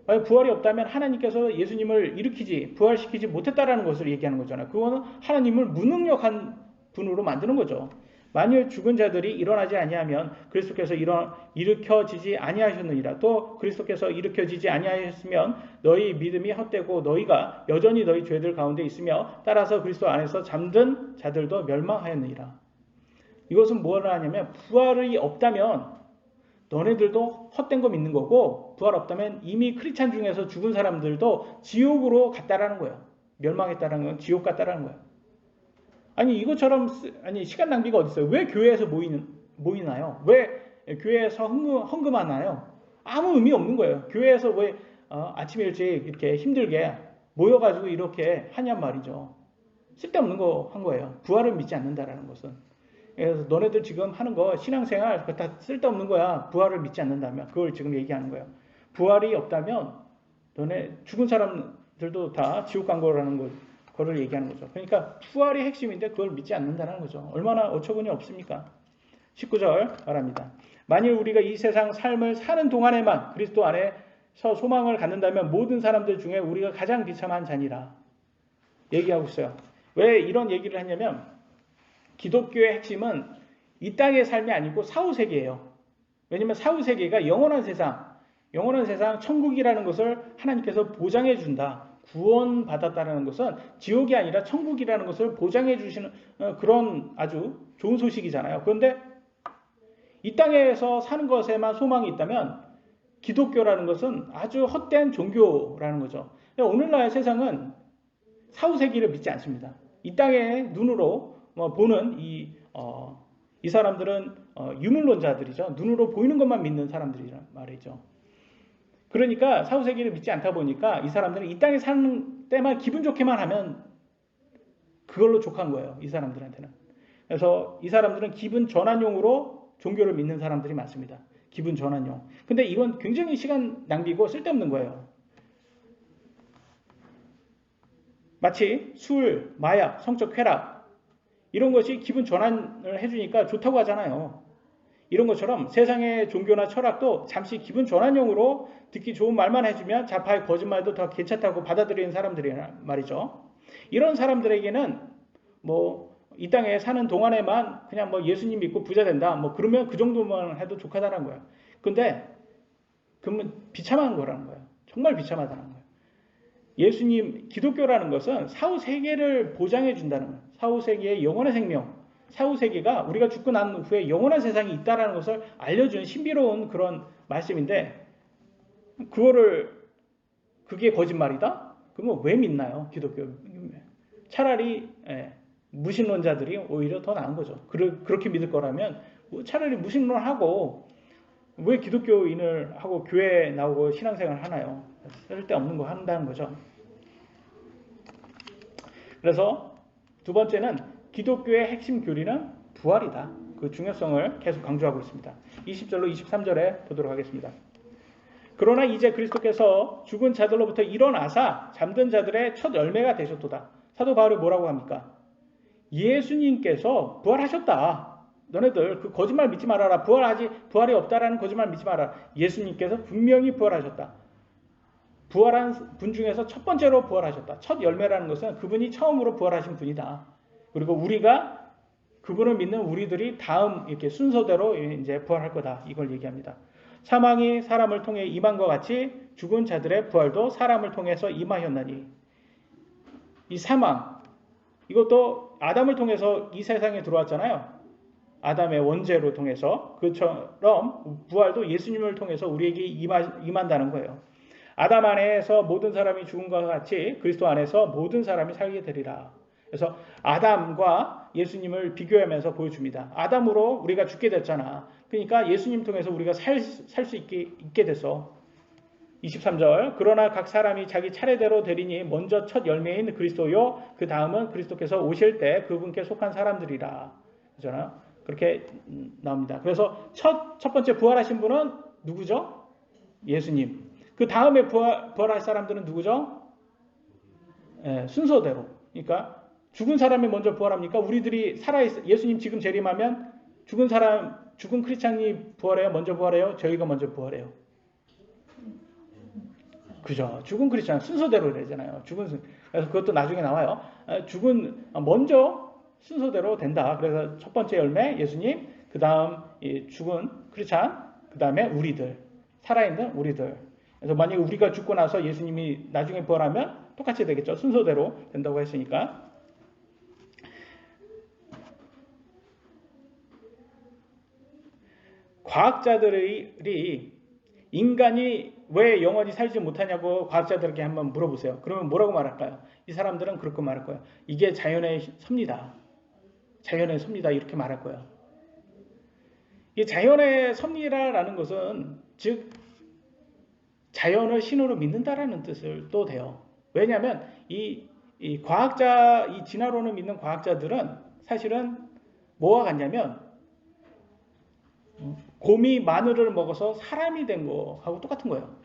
만약 부활이 없다면 하나님께서 예수님을 일으키지 부활시키지 못했다라는 것을 얘기하는 거잖아요. 그거는 하나님을 무능력한 분으로 만드는 거죠. 만일 죽은 자들이 일어나지 아니하면 그리스도께서 일으켜지지 아니하셨느니라. 또 그리스도께서 일으켜지지 아니하셨으면 너희 믿음이 헛되고 너희가 여전히 너희 죄들 가운데 있으며 따라서 그리스도 안에서 잠든 자들도 멸망하였느니라. 이것은 뭐를 하냐면 부활이 없다면 너네들도 헛된 거 믿는 거고 부활 없다면 이미 크리스찬 중에서 죽은 사람들도 지옥으로 갔다라는 거예요. 멸망했다라는 건 지옥 갔다라는 거예요. 아니 이것처럼 시간 낭비가 어디 있어요? 왜 교회에서 모이나요? 왜 교회에서 헌금하나요? 아무 의미 없는 거예요. 교회에서 왜 아침 일찍 이렇게 힘들게 모여가지고 이렇게 하냔 말이죠. 쓸데없는 거 한 거예요. 부활을 믿지 않는다라는 것은. 그래서 너네들 지금 하는 거 신앙생활 그거 다 쓸데없는 거야. 부활을 믿지 않는다면 그걸 지금 얘기하는 거예요. 부활이 없다면 너네 죽은 사람들도 다 지옥 간 거라는 거를 얘기하는 거죠. 그러니까 부활이 핵심인데 그걸 믿지 않는다는 거죠. 얼마나 어처구니 없습니까? 19절 말합니다. 만일 우리가 이 세상 삶을 사는 동안에만 그리스도 안에서 소망을 갖는다면 모든 사람들 중에 우리가 가장 비참한 자니라. 얘기하고 있어요. 왜 이런 얘기를 하냐면 기독교의 핵심은 이 땅의 삶이 아니고 사후세계예요. 왜냐하면 사후세계가 영원한 세상, 천국이라는 것을 하나님께서 보장해 준다. 구원받았다는 것은 지옥이 아니라 천국이라는 것을 보장해 주시는 그런 아주 좋은 소식이잖아요. 그런데 이 땅에서 사는 것에만 소망이 있다면 기독교라는 것은 아주 헛된 종교라는 거죠. 오늘날 세상은 사후세계를 믿지 않습니다. 이 땅의 눈으로 보는 이 사람들은 유물론자들이죠. 눈으로 보이는 것만 믿는 사람들이란 말이죠. 그러니까 사후세계를 믿지 않다 보니까 이 사람들은 이 땅에 사는 때만 기분 좋게만 하면 그걸로 족한 거예요. 이 사람들한테는. 그래서 이 사람들은 기분 전환용으로 종교를 믿는 사람들이 많습니다. 기분 전환용. 근데 이건 굉장히 시간 낭비고 쓸데없는 거예요. 마치 술, 마약, 성적 쾌락 이런 것이 기분 전환을 해주니까 좋다고 하잖아요. 이런 것처럼 세상의 종교나 철학도 잠시 기분 전환용으로 듣기 좋은 말만 해주면 좌파의 거짓말도 더 괜찮다고 받아들이는 사람들이란 말이죠. 이런 사람들에게는 이 땅에 사는 동안에만 그냥 예수님 믿고 부자 된다. 그러면 그 정도만 해도 족하다는 거예요. 근데 그러면 비참한 거라는 거예요. 정말 비참하다는 거예요. 예수님, 기독교라는 것은 사후 세계를 보장해 준다는 거예요. 사후 세계의 영원의 생명, 사후세계가 우리가 죽고 난 후에 영원한 세상이 있다라는 것을 알려주는 신비로운 그런 말씀인데 그게 거짓말이다? 그러면 왜 믿나요? 기독교. 차라리 무신론자들이 오히려 더 나은 거죠. 그렇게 믿을 거라면 차라리 무신론하고 왜 기독교인을 하고 교회에 나오고 신앙생활을 하나요? 쓸데없는 거 한다는 거죠. 그래서 두 번째는 기독교의 핵심 교리는 부활이다. 그 중요성을 계속 강조하고 있습니다. 20절로 23절에 보도록 하겠습니다. 그러나 이제 그리스도께서 죽은 자들로부터 일어나사 잠든 자들의 첫 열매가 되셨도다. 사도 바울이 뭐라고 합니까? 예수님께서 부활하셨다. 너네들 그 거짓말 믿지 말아라. 부활이 없다라는 거짓말 믿지 말아라. 예수님께서 분명히 부활하셨다. 부활한 분 중에서 첫 번째로 부활하셨다. 첫 열매라는 것은 그분이 처음으로 부활하신 분이다. 그리고 우리가 그분을 믿는 우리들이 다음 이렇게 순서대로 이제 부활할 거다. 이걸 얘기합니다. 사망이 사람을 통해 임한 것 같이 죽은 자들의 부활도 사람을 통해서 임하였나니. 이 사망, 이것도 아담을 통해서 이 세상에 들어왔잖아요. 아담의 원죄로 통해서. 그처럼 부활도 예수님을 통해서 우리에게 임한다는 거예요. 아담 안에서 모든 사람이 죽은 것 같이 그리스도 안에서 모든 사람이 살게 되리라. 그래서 아담과 예수님을 비교하면서 보여줍니다. 아담으로 우리가 죽게 됐잖아. 그러니까 예수님 통해서 우리가 살 수 있게 됐어. 23절 그러나 각 사람이 자기 차례대로 되리니 먼저 첫 열매인 그리스도요 그 다음은 그리스도께서 오실 때 그분께 속한 사람들이라. 그렇잖아요. 그렇게 나옵니다. 그래서 첫 번째 부활하신 분은 누구죠? 예수님. 그 다음에 부활할 사람들은 누구죠? 순서대로. 그러니까 죽은 사람이 먼저 부활합니까? 우리들이 예수님 지금 재림하면 죽은 크리스찬이 부활해요? 먼저 부활해요? 저희가 먼저 부활해요? 그죠? 죽은 크리스찬 순서대로 되잖아요. 그래서 그것도 나중에 나와요. 먼저 순서대로 된다. 그래서 첫 번째 열매 예수님, 그 다음 죽은 크리스찬, 그 다음에 우리들, 살아있는 우리들. 그래서 만약에 우리가 죽고 나서 예수님이 나중에 부활하면 똑같이 되겠죠. 순서대로 된다고 했으니까. 과학자들이 인간이 왜 영원히 살지 못하냐고 과학자들에게 한번 물어보세요. 그러면 뭐라고 말할까요? 이 사람들은 그렇게 말할 거예요. 이게 자연의 섭리다. 자연의 섭리다. 이렇게 말할 거예요. 이 자연의 섭리라는 것은 즉 자연을 신으로 믿는다라는 뜻을 또 돼요. 왜냐하면 이 진화론을 믿는 과학자들은 사실은 뭐와 같냐면 곰이 마늘을 먹어서 사람이 된 거하고 똑같은 거예요.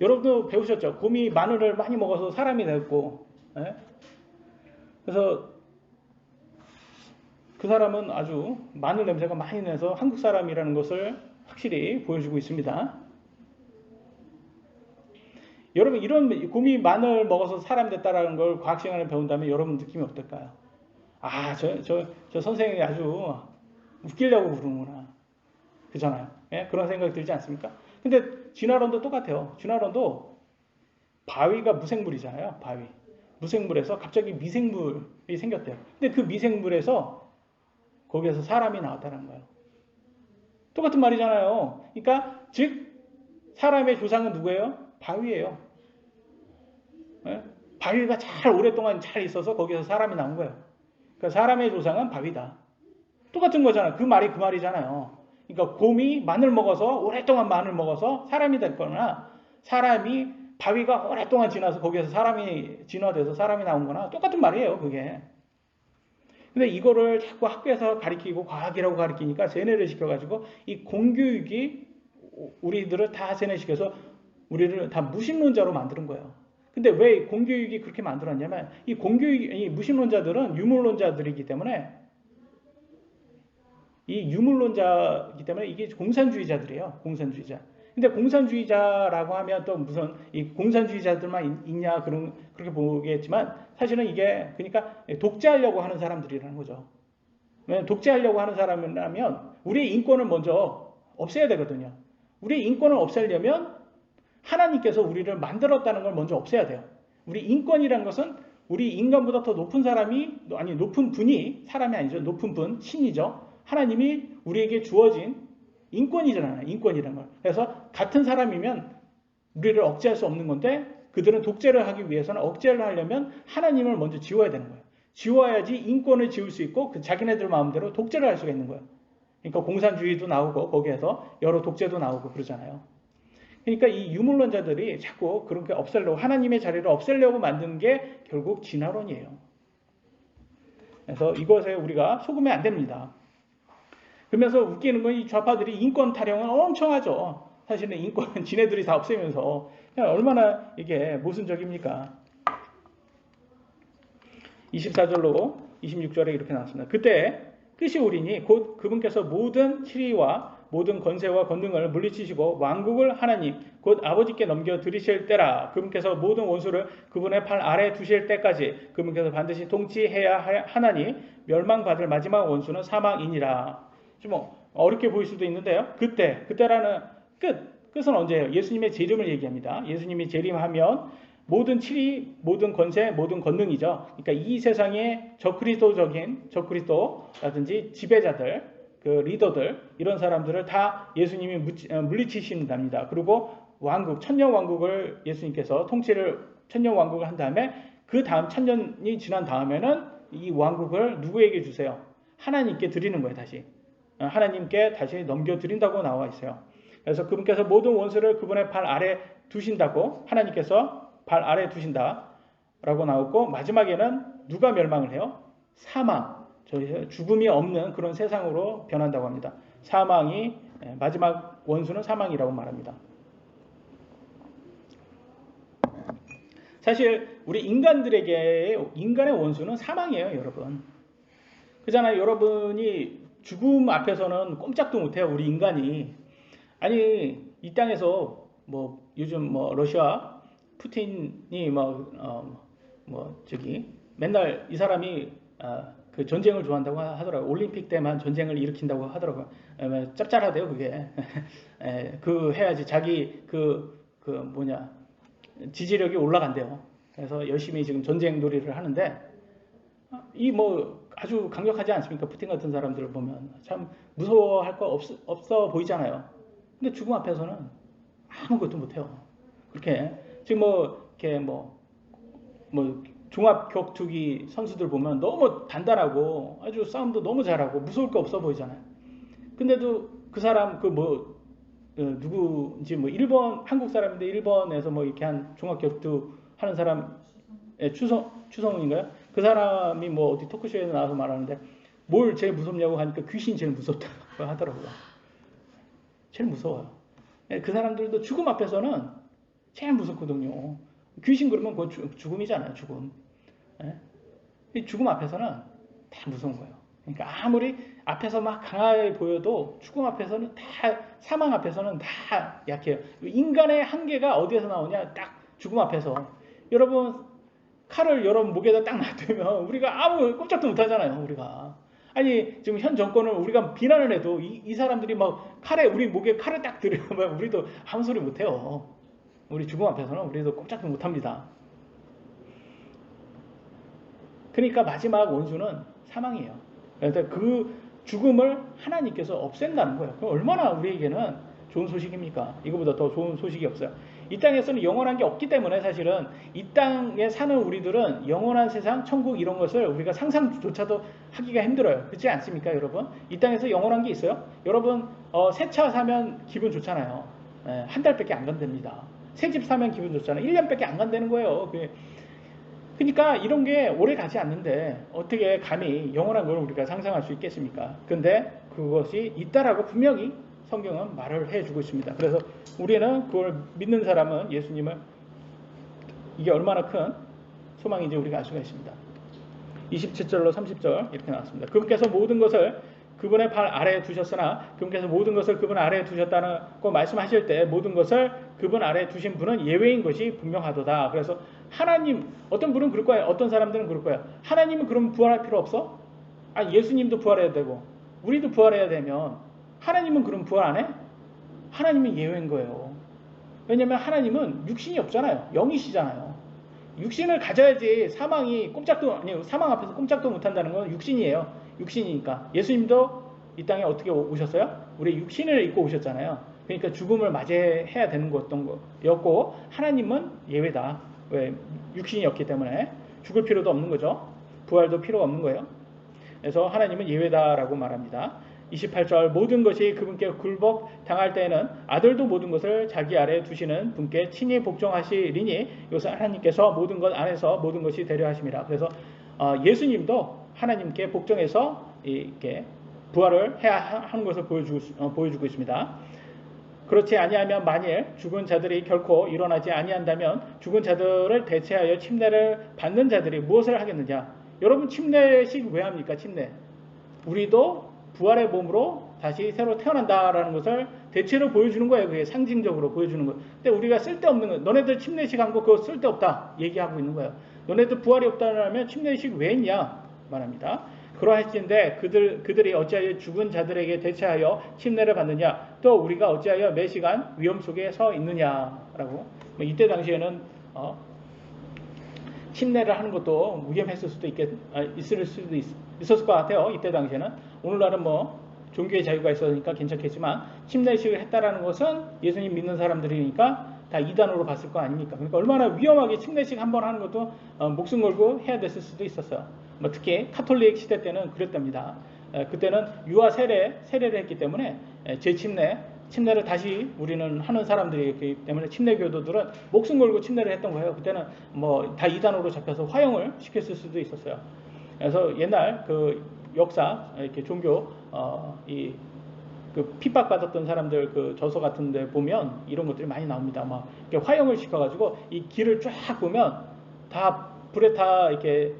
여러분도 배우셨죠? 곰이 마늘을 많이 먹어서 사람이 됐고, 그래서 그 사람은 아주 마늘 냄새가 많이 나서 한국 사람이라는 것을 확실히 보여주고 있습니다. 여러분 이런 곰이 마늘 먹어서 사람 됐다라는 걸 과학 시간에 배운다면 여러분 느낌이 어떨까요? 아, 저 선생님이 아주 웃기려고 그러는구나. 그잖아요. 그런 생각이 들지 않습니까? 근데 진화론도 똑같아요. 진화론도 바위가 무생물이잖아요. 바위. 무생물에서 갑자기 미생물이 생겼대요. 근데 그 미생물에서 거기에서 사람이 나왔다는 거예요. 똑같은 말이잖아요. 그러니까 즉 사람의 조상은 누구예요? 바위예요. 바위가 오랫동안 잘 있어서 거기서 사람이 나온 거예요. 그러니까 사람의 조상은 바위다. 똑같은 거잖아요. 그 말이 그 말이잖아요. 그러니까 곰이 오랫동안 마늘 먹어서 사람이 됐거나 바위가 오랫동안 지나서 거기에서 사람이 진화돼서 사람이 나온 거나 똑같은 말이에요. 그게. 근데 이거를 자꾸 학교에서 가르치고 과학이라고 가르치니까 세뇌를 시켜가지고 이 공교육이 우리들을 다 세뇌시켜서 우리를 다 무신론자로 만드는 거예요. 근데 왜 공교육이 그렇게 만들었냐면 이 무신론자들은 유물론자들이기 때문에 이게 공산주의자들이에요. 공산주의자. 근데 공산주의자라고 하면 또 무슨 이 공산주의자들만 있냐 그렇게 보겠지만 사실은 이게 그러니까 독재하려고 하는 사람들이라는 거죠. 왜냐하면 독재하려고 하는 사람이라면 우리의 인권을 먼저 없애야 되거든요. 우리의 인권을 없애려면 하나님께서 우리를 만들었다는 걸 먼저 없애야 돼요. 우리 인권이라는 것은 우리 인간보다 더 높은 사람이, 아니 높은 분이, 사람이 아니죠. 높은 분, 신이죠. 하나님이 우리에게 주어진 인권이잖아요. 인권이라는 걸. 그래서 같은 사람이면 우리를 억제할 수 없는 건데 그들은 독재를 하기 위해서는 억제를 하려면 하나님을 먼저 지워야 되는 거예요. 지워야지 인권을 지울 수 있고 그 자기네들 마음대로 독재를 할 수가 있는 거예요. 그러니까 공산주의도 나오고 거기에서 여러 독재도 나오고 그러잖아요. 그러니까 이 유물론자들이 자꾸 그렇게 없애려고, 하나님의 자리를 없애려고 만든 게 결국 진화론이에요. 그래서 이것에 우리가 속으면 안 됩니다. 그러면서 웃기는 건 이 좌파들이 인권 타령은 엄청 하죠. 사실은 인권은 지네들이 다 없애면서 얼마나 이게 모순적입니까? 24절로 26절에 이렇게 나왔습니다. 그때 끝이 오리니 곧 그분께서 모든 치리와 모든 권세와 권능을 물리치시고 왕국을 하나님 곧 아버지께 넘겨드리실 때라. 그분께서 모든 원수를 그분의 팔 아래 두실 때까지 그분께서 반드시 통치해야 하나니 멸망받을 마지막 원수는 사망이니라. 좀 어렵게 보일 수도 있는데요. 그때라는 끝은 언제예요? 예수님의 재림을 얘기합니다. 예수님이 재림하면 모든 치리, 모든 권세, 모든 권능이죠. 그러니까 이 세상의 적그리스도라든지 지배자들, 그 리더들, 이런 사람들을 다 예수님이 물리치신답니다. 그리고 왕국, 천년왕국을 예수님께서 천년왕국을 한 다음에 그 다음 천년이 지난 다음에는 이 왕국을 누구에게 주세요? 하나님께 드리는 거예요, 다시. 하나님께 다시 넘겨드린다고 나와 있어요. 그래서 그분께서 모든 원수를 그분의 발 아래 두신다고, 하나님께서 발 아래 두신다라고 나오고, 마지막에는 누가 멸망을 해요? 사망, 죽음이 없는 그런 세상으로 변한다고 합니다. 사망이, 마지막 원수는 사망이라고 말합니다. 사실 우리 인간의 원수는 사망이에요, 여러분. 그잖아요. 여러분이 죽음 앞에서는 꼼짝도 못해요, 우리 인간이. 아니, 이 땅에서 요즘 러시아 푸틴이 맨날 이 사람이 그 전쟁을 좋아한다고 하더라고요. 올림픽 때만 전쟁을 일으킨다고 하더라고요. 짭짤하대요, 그게. 그 해야지 자기 지지력이 올라간대요. 그래서 열심히 지금 전쟁 놀이를 하는데, 아주 강력하지 않습니까? 푸틴 같은 사람들을 보면 참 무서워할 거 없어 보이잖아요. 근데 죽음 앞에서는 아무것도 못해요. 그렇게 지금 종합 격투기 선수들 보면 너무 단단하고 아주 싸움도 너무 잘하고 무서울 거 없어 보이잖아요. 근데도 그 사람 누구인지 일본 한국 사람인데 일본에서 이렇게 한 종합 격투 하는 사람, 추성훈인가요? 그 사람이 어디 토크쇼에 나와서 말하는데 뭘 제일 무섭냐고 하니까 귀신 제일 무섭다고 하더라고요. 제일 무서워요. 그 사람들도 죽음 앞에서는 제일 무섭거든요. 귀신 그러면 그건 죽음이잖아요, 죽음. 죽음 앞에서는 다 무서운 거예요. 그러니까 아무리 앞에서 막 강하게 보여도 죽음 앞에서는 사망 앞에서는 다 약해요. 인간의 한계가 어디에서 나오냐? 딱 죽음 앞에서. 여러분, 칼을 여러분 목에다 딱 놔두면 우리가 아무 꼼짝도 못 하잖아요, 우리가. 아니, 지금 현 정권을 우리가 비난을 해도 이 사람들이 우리 목에 칼을 딱 들이면 우리도 아무 소리 못 해요. 우리 죽음 앞에서는 우리도 꼼짝도 못 합니다. 그러니까 마지막 원수는 사망이에요. 그래서 그 죽음을 하나님께서 없앤다는 거예요. 그럼 얼마나 우리에게는 좋은 소식입니까? 이거보다 더 좋은 소식이 없어요. 이 땅에서는 영원한 게 없기 때문에 사실은 이 땅에 사는 우리들은 영원한 세상, 천국 이런 것을 우리가 상상조차도 하기가 힘들어요. 그렇지 않습니까, 여러분? 이 땅에서 영원한 게 있어요? 여러분, 새 차 사면 기분 좋잖아요. 한 달밖에 안 간답니다. 새 집 사면 기분 좋잖아요. 1년밖에 안 간다는 거예요. 그러니까 이런 게 오래 가지 않는데 어떻게 감히 영원한 걸 우리가 상상할 수 있겠습니까? 근데 그것이 있다라고 분명히 성경은 말을 해주고 있습니다. 그래서 우리는 그걸 믿는 사람은 예수님을 이게 얼마나 큰 소망인지 우리가 알 수가 있습니다. 27절로 30절 이렇게 나왔습니다. 그분께서 모든 것을 그분의 발 아래에 두셨으나 그분께서 모든 것을 그분 아래에 두셨다고 말씀하실 때 모든 것을 그분 아래에 두신 분은 예외인 것이 분명하도다. 그래서 하나님, 어떤 분은 그럴 거예요. 어떤 사람들은 그럴 거예요. 하나님은 그럼 부활할 필요 없어? 아니, 예수님도 부활해야 되고 우리도 부활해야 되면 하나님은 그럼 부활 안 해? 하나님은 예외인 거예요. 왜냐하면 하나님은 육신이 없잖아요. 영이시잖아요. 육신을 가져야지 사망이 꼼짝도 아니 사망 앞에서 꼼짝도 못한다는 건 육신이에요. 육신이니까. 예수님도 이 땅에 어떻게 오셨어요? 우리 육신을 입고 오셨잖아요. 그러니까 죽음을 맞이해야 되는 거였고 하나님은 예외다. 왜? 육신이었기 때문에 죽을 필요도 없는 거죠. 부활도 필요가 없는 거예요. 그래서 하나님은 예외다라고 말합니다. 28절 모든 것이 그분께 굴복 당할 때에는 아들도 모든 것을 자기 아래에 두시는 분께 친히 복종하시리니 이것은 하나님께서 모든 것 안에서 모든 것이 되려 하심이라. 그래서 예수님도 하나님께 복종해서 이렇게 부활을 해야 하는 것을 보여주고 있습니다. 그렇지 아니하면 만일 죽은 자들이 결코 일어나지 아니한다면 죽은 자들을 대체하여 침례를 받는 자들이 무엇을 하겠느냐? 여러분 침례식 왜 합니까? 침례. 우리도 부활의 몸으로 다시 새로 태어난다라는 것을 대체로 보여주는 거예요. 그게 상징적으로 보여주는 거예요. 근데 우리가 쓸데없는 거예요. 너네들 침례식 한 거 그거 쓸데없다 얘기하고 있는 거예요. 너네들 부활이 없다면 침례식 왜 했냐 말합니다. 그러하신데 그들이 어찌하여 죽은 자들에게 대체하여 침례를 받느냐? 또 우리가 어찌하여 매 시간 위험 속에 서 있느냐라고. 이때 당시에는 침례를 하는 것도 위험했을 수도 있었을 것 같아요. 이때 당시에는. 오늘날은 종교의 자유가 있으니까 괜찮겠지만 침례식을 했다라는 것은 예수님 믿는 사람들이니까 다 이단으로 봤을 거 아닙니까? 그러니까 얼마나 위험하게 침례식 한번 하는 것도 목숨 걸고 해야 됐을 수도 있었어요. 특히 카톨릭 시대 때는 그랬답니다. 그때는 유아 세례를 했기 때문에 침례를 다시 우리는 하는 사람들이기 때문에 침례교도들은 목숨 걸고 침례를 했던 거예요. 그때는 다 이단으로 잡혀서 화형을 시켰을 수도 있었어요. 그래서 옛날 그 역사 이렇게 종교 그 핍박받았던 사람들 그 저서 같은데 보면 이런 것들이 많이 나옵니다. 이렇게 화형을 시켜가지고 이 길을 쫙 보면 다 불에 다 이렇게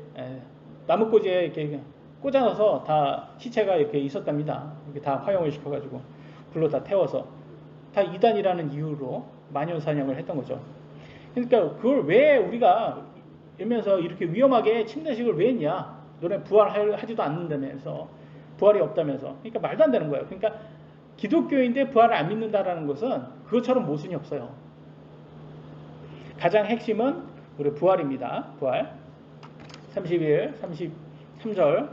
나무꽂이에 이렇게 꽂아놔서 다 시체가 이렇게 있었답니다. 이렇게 다 화형을 시켜가지고 불로 다 태워서 다 이단이라는 이유로 만연사냥을 했던 거죠. 그러니까 그걸 왜 우리가 이러면서 이렇게 위험하게 침례식을 왜 했냐? 너네 부활하지도 않는다면서 부활이 없다면서. 그러니까 말도 안 되는 거예요. 그러니까 기독교인데 부활을 안 믿는다라는 것은 그것처럼 모순이 없어요. 가장 핵심은 우리 부활입니다. 부활. 31, 33절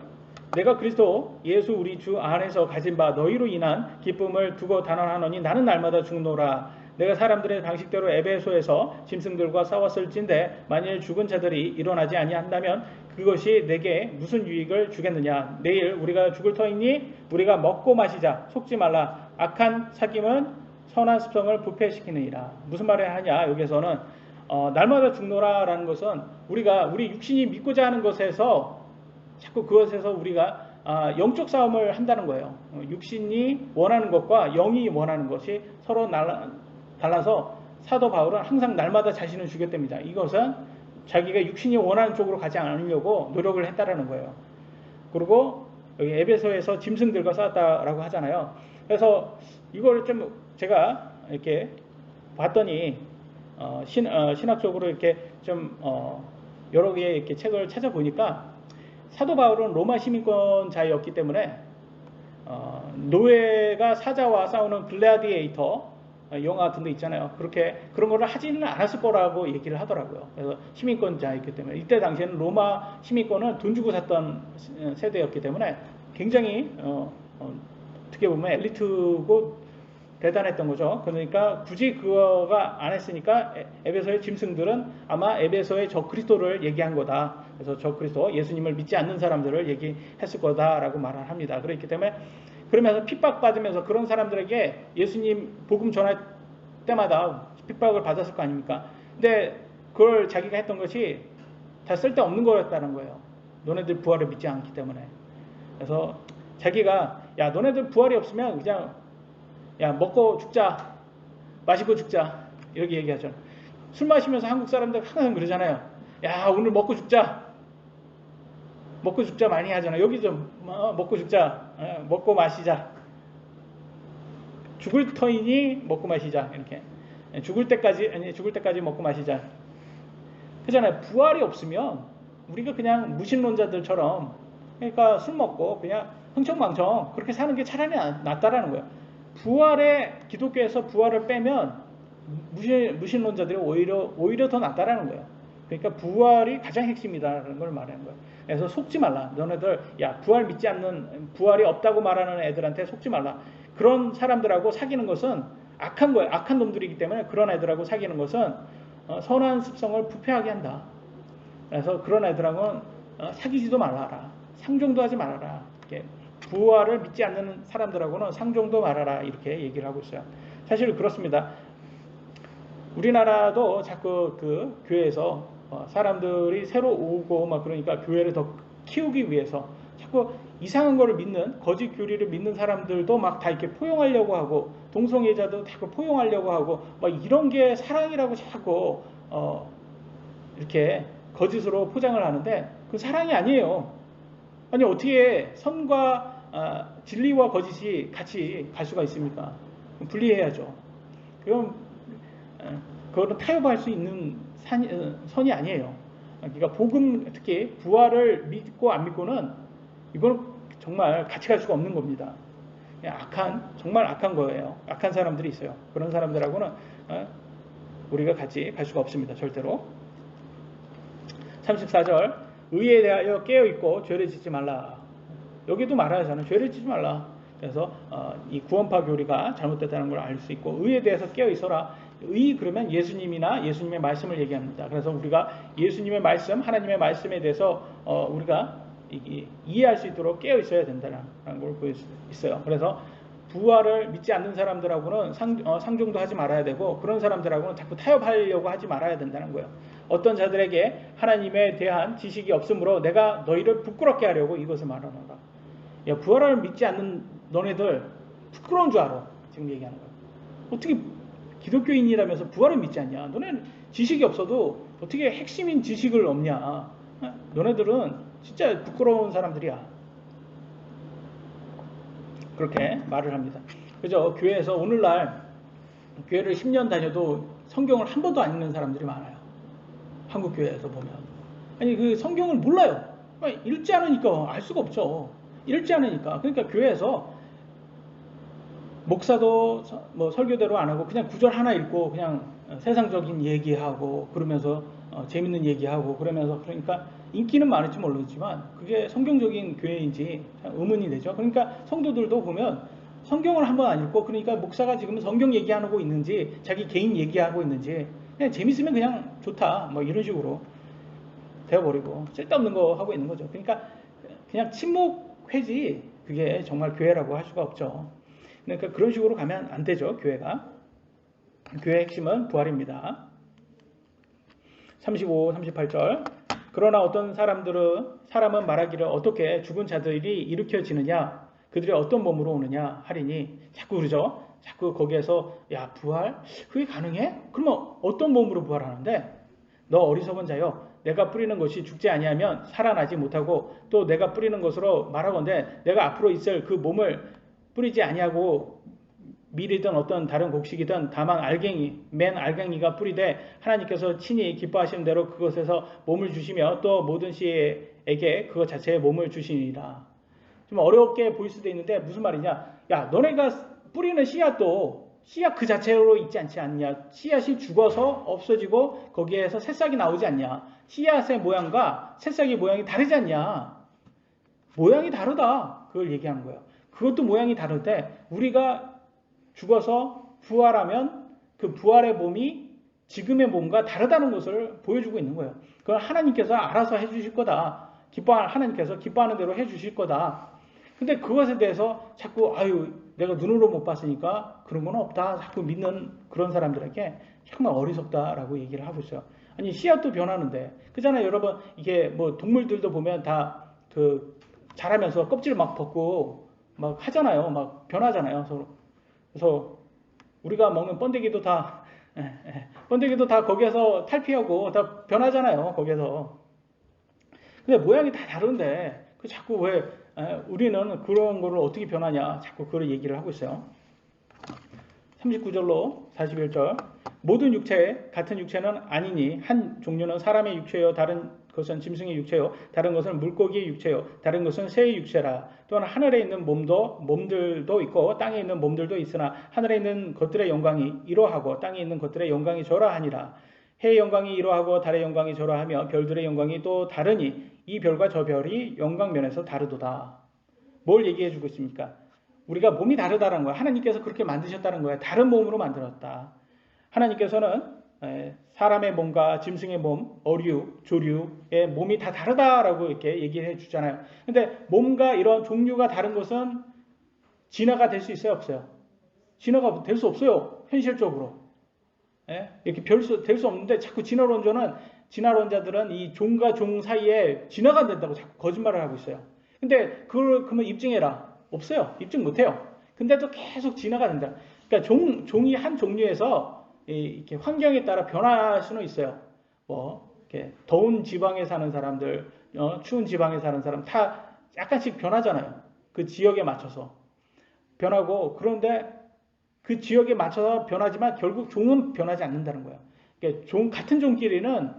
내가 그리스도 예수 우리 주 안에서 가진 바 너희로 인한 기쁨을 두고 단언하노니 나는 날마다 죽노라. 내가 사람들의 방식대로 에베소에서 짐승들과 싸웠을진데 만일 죽은 자들이 일어나지 아니한다면 그것이 내게 무슨 유익을 주겠느냐. 내일 우리가 죽을 터이니 우리가 먹고 마시자. 속지 말라. 악한 사귐은 선한 습성을 부패시키느니라. 무슨 말을 하냐. 여기서는 날마다 죽노라 라는 것은 우리 육신이 믿고자 하는 것에서 자꾸 그것에서 우리가 영적 싸움을 한다는 거예요. 육신이 원하는 것과 영이 원하는 것이 서로 달라서 사도 바울은 항상 날마다 자신을 죽였답니다. 이것은 자기가 육신이 원하는 쪽으로 가지 않으려고 노력을 했다라는 거예요. 그리고 여기 에베소에서 짐승들과 싸웠다라고 하잖아요. 그래서 이걸 좀 제가 이렇게 봤더니 신학적으로 이렇게 좀 여러 개의 이렇게 책을 찾아보니까 사도 바울은 로마 시민권자였기 때문에 노예가 사자와 싸우는 글래디에이터 영화 같은 데 있잖아요. 그런 거를 하지는 않았을 거라고 얘기를 하더라고요. 그래서 시민권자였기 때문에 이때 당시에는 로마 시민권을 돈 주고 샀던 세대였기 때문에 굉장히 어떻게 보면 엘리트고 대단했던 거죠. 그러니까 굳이 그거가 안 했으니까 에베소의 짐승들은 아마 에베소의 저 그리스도를 얘기한 거다. 그래서 저 그리스도 예수님을 믿지 않는 사람들을 얘기했을 거다라고 말을 합니다. 그렇기 때문에 그러면서 핍박받으면서 그런 사람들에게 예수님 복음 전할 때마다 핍박을 받았을 거 아닙니까? 근데 그걸 자기가 했던 것이 다 쓸데없는 거였다는 거예요. 너네들 부활을 믿지 않기 때문에. 그래서 자기가 야 너네들 부활이 없으면 그냥 야 먹고 죽자 마시고 죽자 이렇게 얘기하죠. 술 마시면서 한국 사람들 항상 그러잖아요. 야 오늘 먹고 죽자 많이 하잖아. 여기 좀 먹고 죽자 먹고 마시자 죽을 터이니 먹고 마시자 이렇게 죽을 때까지 먹고 마시자 그잖아요. 부활이 없으면 우리가 그냥 무신론자들처럼 그러니까 술 먹고 그냥 흥청망청 그렇게 사는 게 차라리 낫다라는 거예요. 기독교에서 부활을 빼면 무신론자들이 오히려 더 낫다라는 거예요. 그러니까 부활이 가장 핵심이다라는 걸 말하는 거예요. 그래서 속지 말라. 너네들 야 부활 믿지 않는 부활이 없다고 말하는 애들한테 속지 말라. 그런 사람들하고 사귀는 것은 악한 거예요. 악한 놈들이기 때문에 그런 애들하고 사귀는 것은 선한 습성을 부패하게 한다. 그래서 그런 애들하고는 사귀지도 말아라. 상종도 하지 말아라. 이렇게 부활을 믿지 않는 사람들하고는 상종도 말아라. 이렇게 얘기를 하고 있어요. 사실 그렇습니다. 우리나라도 자꾸 그 교회에서 사람들이 새로 오고 막 그러니까 교회를 더 키우기 위해서 자꾸 이상한 거를 믿는 거짓 교리를 믿는 사람들도 막 다 이렇게 포용하려고 하고 동성애자도 자꾸 포용하려고 하고 막 이런 게 사랑이라고 자꾸 이렇게 거짓으로 포장을 하는데 그 사랑이 아니에요. 아니 어떻게 선과 진리와 거짓이 같이 갈 수가 있습니까? 분리해야죠. 그럼 그거는 타협할 수 있는 선이 아니에요. 그러니까 복음 특히 부활을 믿고 안 믿고는 이건 정말 같이 갈 수가 없는 겁니다. 정말 악한 거예요. 악한 사람들이 있어요. 그런 사람들하고는 우리가 같이 갈 수가 없습니다. 절대로. 34절 의에 대하여 깨어있고 죄를 짓지 말라. 여기도 말하잖아요. 저는 죄를 짓지 말라. 그래서 이 구원파 교리가 잘못됐다는 걸 알 수 있고 의에 대해서 깨어있어라. 의 그러면 예수님이나 예수님의 말씀을 얘기합니다. 그래서 우리가 예수님의 말씀, 하나님의 말씀에 대해서 우리가 이해할 수 있도록 깨어 있어야 된다는 걸 보일 수 있어요. 그래서 부활을 믿지 않는 사람들하고는 상종도 하지 말아야 되고 그런 사람들하고는 자꾸 타협하려고 하지 말아야 된다는 거예요. 어떤 자들에게 하나님에 대한 지식이 없으므로 내가 너희를 부끄럽게 하려고 이것을 말하노라. 야, 부활을 믿지 않는 너네들 부끄러운 줄 알아. 지금 얘기하는 거예요. 어떻게 기독교인이라면서 부활을 믿지 않냐? 너네는 지식이 없어도 어떻게 핵심인 지식을 없냐? 너네들은 진짜 부끄러운 사람들이야. 그렇게 말을 합니다. 그죠? 교회에서 오늘날 교회를 10년 다녀도 성경을 한 번도 안 읽는 사람들이 많아요. 한국 교회에서 보면. 아니 그 성경을 몰라요. 읽지 않으니까 알 수가 없죠. 읽지 않으니까. 그러니까 교회에서 목사도 뭐 설교대로 안 하고 그냥 구절 하나 읽고 그냥 세상적인 얘기하고 그러면서 재밌는 얘기하고 그러면서 그러니까 인기는 많을지 모르지만 그게 성경적인 교회인지 의문이 되죠. 그러니까 성도들도 보면 성경을 한번 안 읽고 그러니까 목사가 지금 성경 얘기하고 있는지 자기 개인 얘기하고 있는지 그냥 재밌으면 그냥 좋다 뭐 이런 식으로 되어버리고 쓸데없는 거 하고 있는 거죠. 그러니까 그냥 침묵회지 그게 정말 교회라고 할 수가 없죠. 그러니까 그런 식으로 가면 안 되죠. 교회가. 교회의 핵심은 부활입니다. 35, 38절 그러나 어떤 사람은 말하기를 어떻게 죽은 자들이 일으켜지느냐 그들이 어떤 몸으로 오느냐 하리니 자꾸 그러죠. 자꾸 거기에서 야 부활? 그게 가능해? 그러면 어떤 몸으로 부활하는데 너 어리석은 자여 내가 뿌리는 것이 죽지 아니하면 살아나지 못하고 또 내가 뿌리는 것으로 말하건대 내가 앞으로 있을 그 몸을 뿌리지 아니하고 밀이든 어떤 다른 곡식이든 다만 맨 알갱이가 뿌리되 하나님께서 친히 기뻐하시는 대로 그것에서 몸을 주시며 또 모든 씨에게 그것 자체의 몸을 주시니라. 좀 어렵게 보일 수도 있는데 무슨 말이냐? 야 너네가 뿌리는 씨앗도 씨앗 그 자체로 있지 않지 않냐? 씨앗이 죽어서 없어지고 거기에서 새싹이 나오지 않냐? 씨앗의 모양과 새싹의 모양이 다르지 않냐? 모양이 다르다. 그걸 얘기하는 거예요. 그것도 모양이 다른데 우리가 죽어서 부활하면 그 부활의 몸이 지금의 몸과 다르다는 것을 보여주고 있는 거예요. 그걸 하나님께서 알아서 해주실 거다. 하나님께서 기뻐하는 대로 해주실 거다. 근데 그것에 대해서 자꾸 내가 눈으로 못 봤으니까 그런 건 없다. 자꾸 믿는 그런 사람들에게 정말 어리석다라고 얘기를 하고 있어요. 아니 씨앗도 변하는데 그잖아요. 여러분 이게 뭐 동물들도 보면 다 그 자라면서 껍질 막 벗고 막 하잖아요. 막 변하잖아요. 서로. 그래서 우리가 먹는 번데기도 다 거기에서 탈피하고 다 변하잖아요. 거기에서. 근데 모양이 다 다른데 그 자꾸 왜 우리는 그런 거를 어떻게 변하냐 자꾸 그걸 얘기를 하고 있어요. 39절로 41절 모든 육체 같은 육체는 아니니 한 종류는 사람의 육체요 다른 것은 짐승의 육체요 다른 것은 물고기의 육체요 다른 것은 새의 육체라. 또한 하늘에 있는 몸들도 있고 땅에 있는 몸들도 있으나 하늘에 있는 것들의 영광이 이러하고 땅에 있는 것들의 영광이 저러하니라. 해의 영광이 이러하고 달의 영광이 저러하며 별들의 영광이 또 다르니 이 별과 저 별이 영광면에서 다르도다. 뭘 얘기해 주고 있습니까? 우리가 몸이 다르다는 거야. 하나님께서 그렇게 만드셨다는 거야. 다른 몸으로 만들었다. 하나님께서는 사람의 몸과 짐승의 몸, 어류, 조류의 몸이 다 다르다라고 이렇게 얘기를 해 주잖아요. 근데 몸과 이런 종류가 다른 것은 진화가 될 수 있어요, 없어요? 진화가 될 수 없어요, 현실적으로. 이렇게 될 수 없는데 자꾸 진화론자들은 이 종과 종 사이에 진화가 된다고 자꾸 거짓말을 하고 있어요. 근데 그러면 입증해라. 없어요. 입증 못해요. 근데도 계속 진화가 된다. 그러니까 종이 한 종류에서 이렇게 환경에 따라 변화할 수는 있어요. 뭐 이렇게 더운 지방에 사는 사람들, 추운 지방에 사는 사람 다 약간씩 변하잖아요. 그 지역에 맞춰서 변하고, 그런데 그 지역에 맞춰서 변하지만 결국 종은 변하지 않는다는 거예요. 그러니까 같은 종끼리는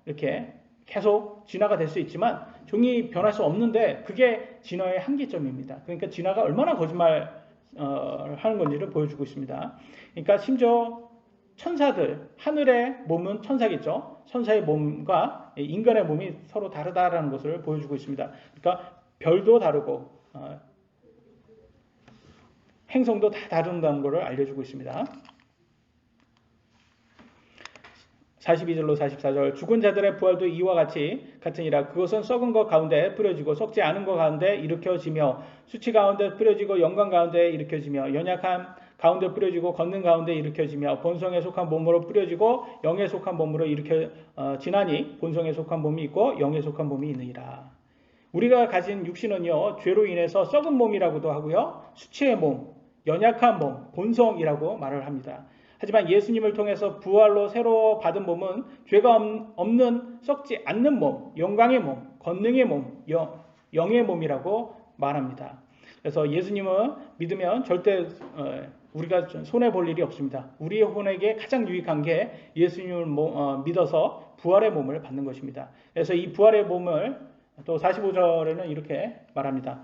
이렇게 계속 진화가 될 수 있지만 종이 변할 수 없는데 그게 진화의 한계점입니다. 그러니까 진화가 얼마나 거짓말 하는 건지를 보여주고 있습니다. 그러니까 심지어 천사들, 하늘의 몸은 천사겠죠. 천사의 몸과 인간의 몸이 서로 다르다라는 것을 보여주고 있습니다. 그러니까 별도 다르고 행성도 다 다른다는 것을 알려주고 있습니다. 42절로 44절 죽은 자들의 부활도 이와 같으니라. 그것은 썩은 것 가운데 뿌려지고 썩지 않은 것 가운데 일으켜지며 수치 가운데 뿌려지고 영광 가운데 일으켜지며 연약함 가운데 뿌려지고 걷는 가운데 일으켜지며 본성에 속한 몸으로 뿌려지고 영에 속한 몸으로 일으켜지나니 본성에 속한 몸이 있고 영에 속한 몸이 있느니라. 우리가 가진 육신은요, 죄로 인해서 썩은 몸이라고도 하고요, 수치의 몸, 연약한 몸, 본성이라고 말을 합니다. 하지만 예수님을 통해서 부활로 새로 받은 몸은 죄가 없는 썩지 않는 몸, 영광의 몸, 권능의 몸, 영의 몸이라고 말합니다. 그래서 예수님을 믿으면 절대 우리가 손해볼 일이 없습니다. 우리의 혼에게 가장 유익한 게 예수님을 믿어서 부활의 몸을 받는 것입니다. 그래서 이 부활의 몸을 또 45절에는 이렇게 말합니다.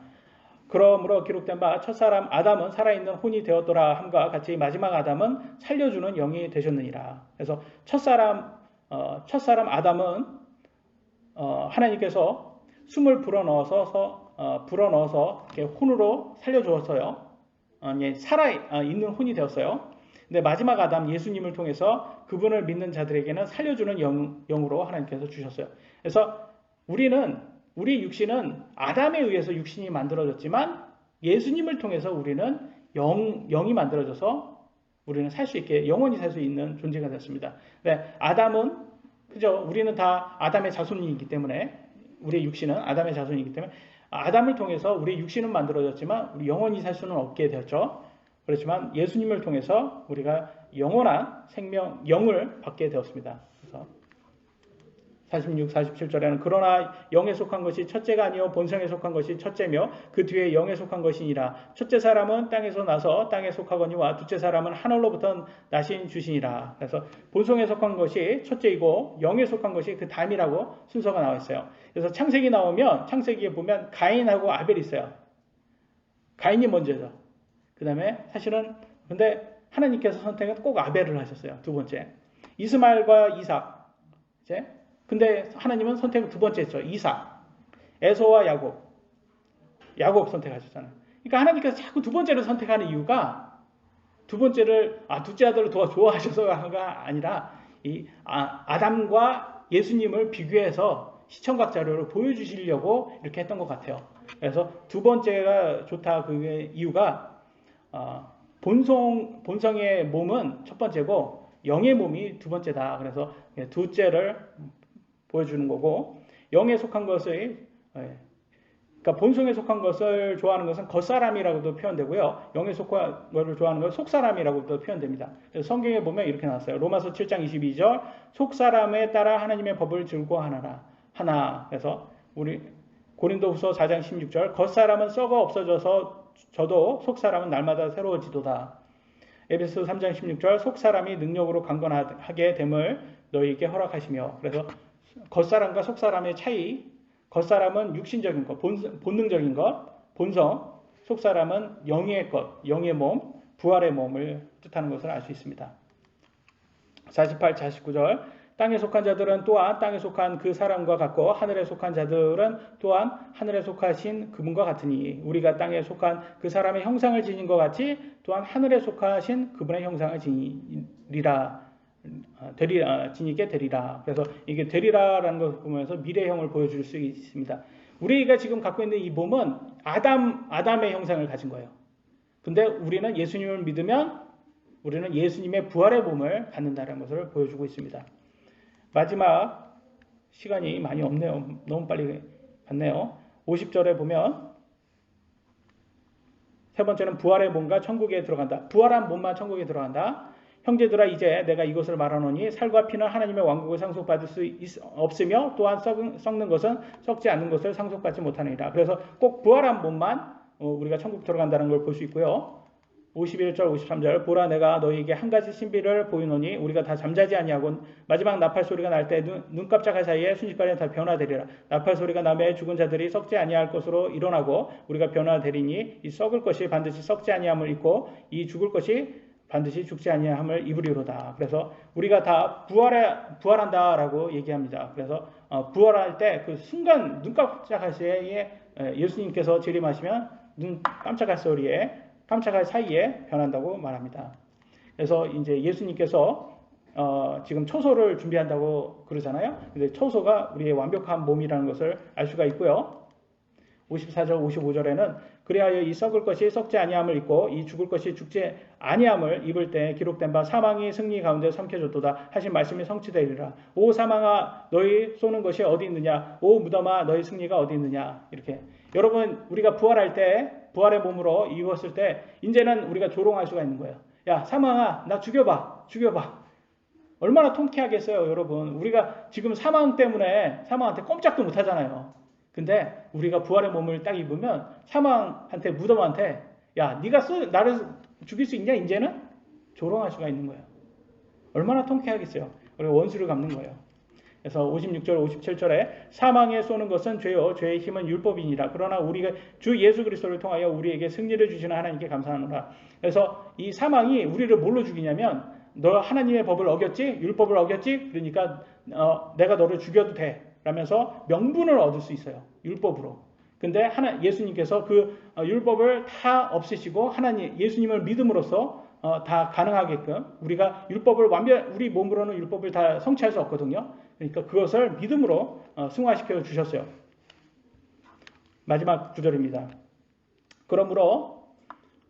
그러므로 기록된 바 첫사람 아담은 살아있는 혼이 되었더라 함과 같이 마지막 아담은 살려주는 영이 되셨느니라. 그래서 첫사람 아담은 하나님께서 숨을 불어넣어서 이렇게 혼으로 살려주었어요. 살아있는 혼이 되었어요. 근데 마지막 아담 예수님을 통해서 그분을 믿는 자들에게는 살려주는 영으로 하나님께서 주셨어요. 그래서 우리 육신은 아담에 의해서 육신이 만들어졌지만 예수님을 통해서 우리는 영이 만들어져서 우리는 살 수 있게 영원히 살 수 있는 존재가 됐습니다. 네, 우리는 다 아담의 자손이기 때문에 우리의 육신은 아담의 자손이기 때문에 아담을 통해서 우리의 육신은 만들어졌지만 우리 영원히 살 수는 없게 되었죠. 그렇지만 예수님을 통해서 우리가 영원한 생명, 영을 받게 되었습니다. 그래서 46, 47절에는 그러나 영에 속한 것이 첫째가 아니요 본성에 속한 것이 첫째며 그 뒤에 영에 속한 것이니라. 첫째 사람은 땅에서 나서 땅에 속하거니와 둘째 사람은 하늘로부터 나신 주시니라. 그래서 본성에 속한 것이 첫째이고 영에 속한 것이 그 다음이라고 순서가 나와 있어요. 그래서 창세기 나오면 창세기에 보면 가인하고 아벨이 있어요. 가인이 먼저죠. 그 다음에 사실은 근데 하나님께서 선택은 꼭 아벨을 하셨어요. 두 번째 이스마엘과 이삭. 이제 근데 하나님은 선택을 두 번째 했죠. 이삭, 에서와 야곱 선택하셨잖아요. 그러니까 하나님께서 자꾸 두 번째를 선택하는 이유가 둘째 아들을 더 좋아하셔서가 아니라 아담과 예수님을 비교해서 시청각 자료를 보여주시려고 이렇게 했던 것 같아요. 그래서 두 번째가 좋다 그 이유가 본성의 몸은 첫 번째고 영의 몸이 두 번째다. 그래서 둘째를 보여주는 거고 영에 속한 것을 그러니까 본성에 속한 것을 좋아하는 것은 겉사람이라고도 표현되고요. 영에 속한 것을 좋아하는 것은 속사람이라고도 표현됩니다. 그래서 성경에 보면 이렇게 나왔어요. 로마서 7장 22절 속사람에 따라 하나님의 법을 즐거워하나. 그래서 우리 고린도후서 4장 16절 겉사람은 썩어 없어져서 저도 속사람은 날마다 새로워지도다. 에베소 3장 16절 속사람이 능력으로 강건하게 됨을 너희에게 허락하시며. 그래서 겉사람과 속사람의 차이, 겉사람은 육신적인 것, 본능적인 것, 본성, 속사람은 영의 것, 영의 몸, 부활의 몸을 뜻하는 것을 알 수 있습니다. 48, 49절. 땅에 속한 자들은 또한 땅에 속한 그 사람과 같고 하늘에 속한 자들은 또한 하늘에 속하신 그분과 같으니 우리가 땅에 속한 그 사람의 형상을 지닌 것 같이 또한 하늘에 속하신 그분의 형상을 지니게 되리라. 그래서 이게 되리라라는 것을 보면서 미래형을 보여줄 수 있습니다. 우리가 지금 갖고 있는 이 몸은 아담의 형상을 가진 거예요. 근데 우리는 예수님을 믿으면 우리는 예수님의 부활의 몸을 갖는다는 것을 보여주고 있습니다. 마지막 시간이 많이 없네요. 너무 빨리 갔네요. 50절에 보면 세 번째는 부활의 몸과 천국에 들어간다. 부활한 몸만 천국에 들어간다. 형제들아 이제 내가 이것을 말하노니 살과 피는 하나님의 왕국을 상속받을 수 없으며 또한 썩는 것은 썩지 않는 것을 상속받지 못하느니라. 그래서 꼭 부활한 몸만 우리가 천국 들어간다는 걸 볼 수 있고요. 51절 53절 보라 내가 너희에게 한 가지 신비를 보이노니 우리가 다 잠자지 아니하고 마지막 나팔 소리가 날 때 눈 깜짝할 사이에 순식간에 다 변화되리라. 나팔 소리가 나매 죽은 자들이 썩지 아니할 것으로 일어나고 우리가 변화되리니 이 썩을 것이 반드시 썩지 아니함을 입고 이 죽을 것이 반드시 죽지 아니함을 입으리로다. 그래서 우리가 다 부활한다라고 얘기합니다. 그래서 부활할 때 그 순간 눈 깜짝할 사이에 예수님께서 재림하시면 눈 깜짝할 사이에 변한다고 말합니다. 그래서 이제 예수님께서 지금 초소를 준비한다고 그러잖아요. 근데 초소가 우리의 완벽한 몸이라는 것을 알 수가 있고요. 54절 55절에는 그리하여 이 썩을 것이 썩지 아니함을 입고 이 죽을 것이 죽지 아니함을 입을 때 기록된 바 사망이 승리 가운데 삼켜졌도다 하신 말씀이 성취되리라. 오 사망아 너희 쏘는 것이 어디 있느냐. 오 무덤아 너희 승리가 어디 있느냐. 이렇게 여러분 우리가 부활할 때 부활의 몸으로 입었을 때 이제는 우리가 조롱할 수가 있는 거예요. 야 사망아 나 죽여봐. 얼마나 통쾌하겠어요 여러분. 우리가 지금 사망 때문에 사망한테 꼼짝도 못 하잖아요. 근데 우리가 부활의 몸을 딱 입으면 사망한테 무덤한테 야 네가 나를 죽일 수 있냐 이제는 조롱할 수가 있는 거예요. 얼마나 통쾌하겠어요. 우리가 원수를 갚는 거예요. 그래서 56절 57절에 사망에 쏘는 것은 죄요 죄의 힘은 율법이니라. 그러나 우리가 주 예수 그리스도를 통하여 우리에게 승리를 주시는 하나님께 감사하노라. 그래서 이 사망이 우리를 뭘로 죽이냐면 너 하나님의 법을 어겼지? 율법을 어겼지? 그러니까 내가 너를 죽여도 돼 라면서 명분을 얻을 수 있어요. 율법으로. 근데 예수님께서 그 율법을 다 없애시고 예수님을 믿음으로써 다 가능하게끔 우리가 우리 몸으로는 율법을 다 성취할 수 없거든요. 그러니까 그것을 믿음으로 승화시켜 주셨어요. 마지막 구절입니다. 그러므로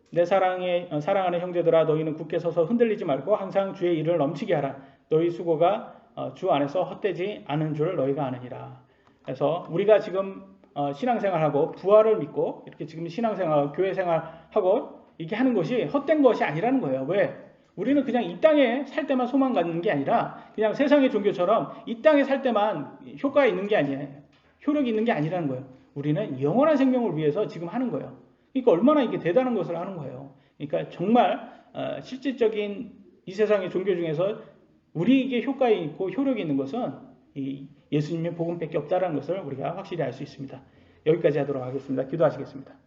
내 사랑하는 형제들아 너희는 굳게 서서 흔들리지 말고 항상 주의 일을 넘치게 하라. 너희 수고가 주 안에서 헛되지 않은 줄 너희가 아느니라. 그래서 우리가 지금 신앙생활하고 부활을 믿고 이렇게 지금 신앙생활, 교회생활하고 이렇게 하는 것이 헛된 것이 아니라는 거예요. 왜? 우리는 그냥 이 땅에 살 때만 소망 갖는 게 아니라 그냥 세상의 종교처럼 이 땅에 살 때만 효과가 있는 게 아니에요. 효력이 있는 게 아니라는 거예요. 우리는 영원한 생명을 위해서 지금 하는 거예요. 그러니까 얼마나 이게 대단한 것을 하는 거예요. 그러니까 정말 실질적인 이 세상의 종교 중에서 우리에게 효과 있고 효력이 있는 것은 이 예수님의 복음밖에 없다는 것을 우리가 확실히 알 수 있습니다. 여기까지 하도록 하겠습니다. 기도하시겠습니다.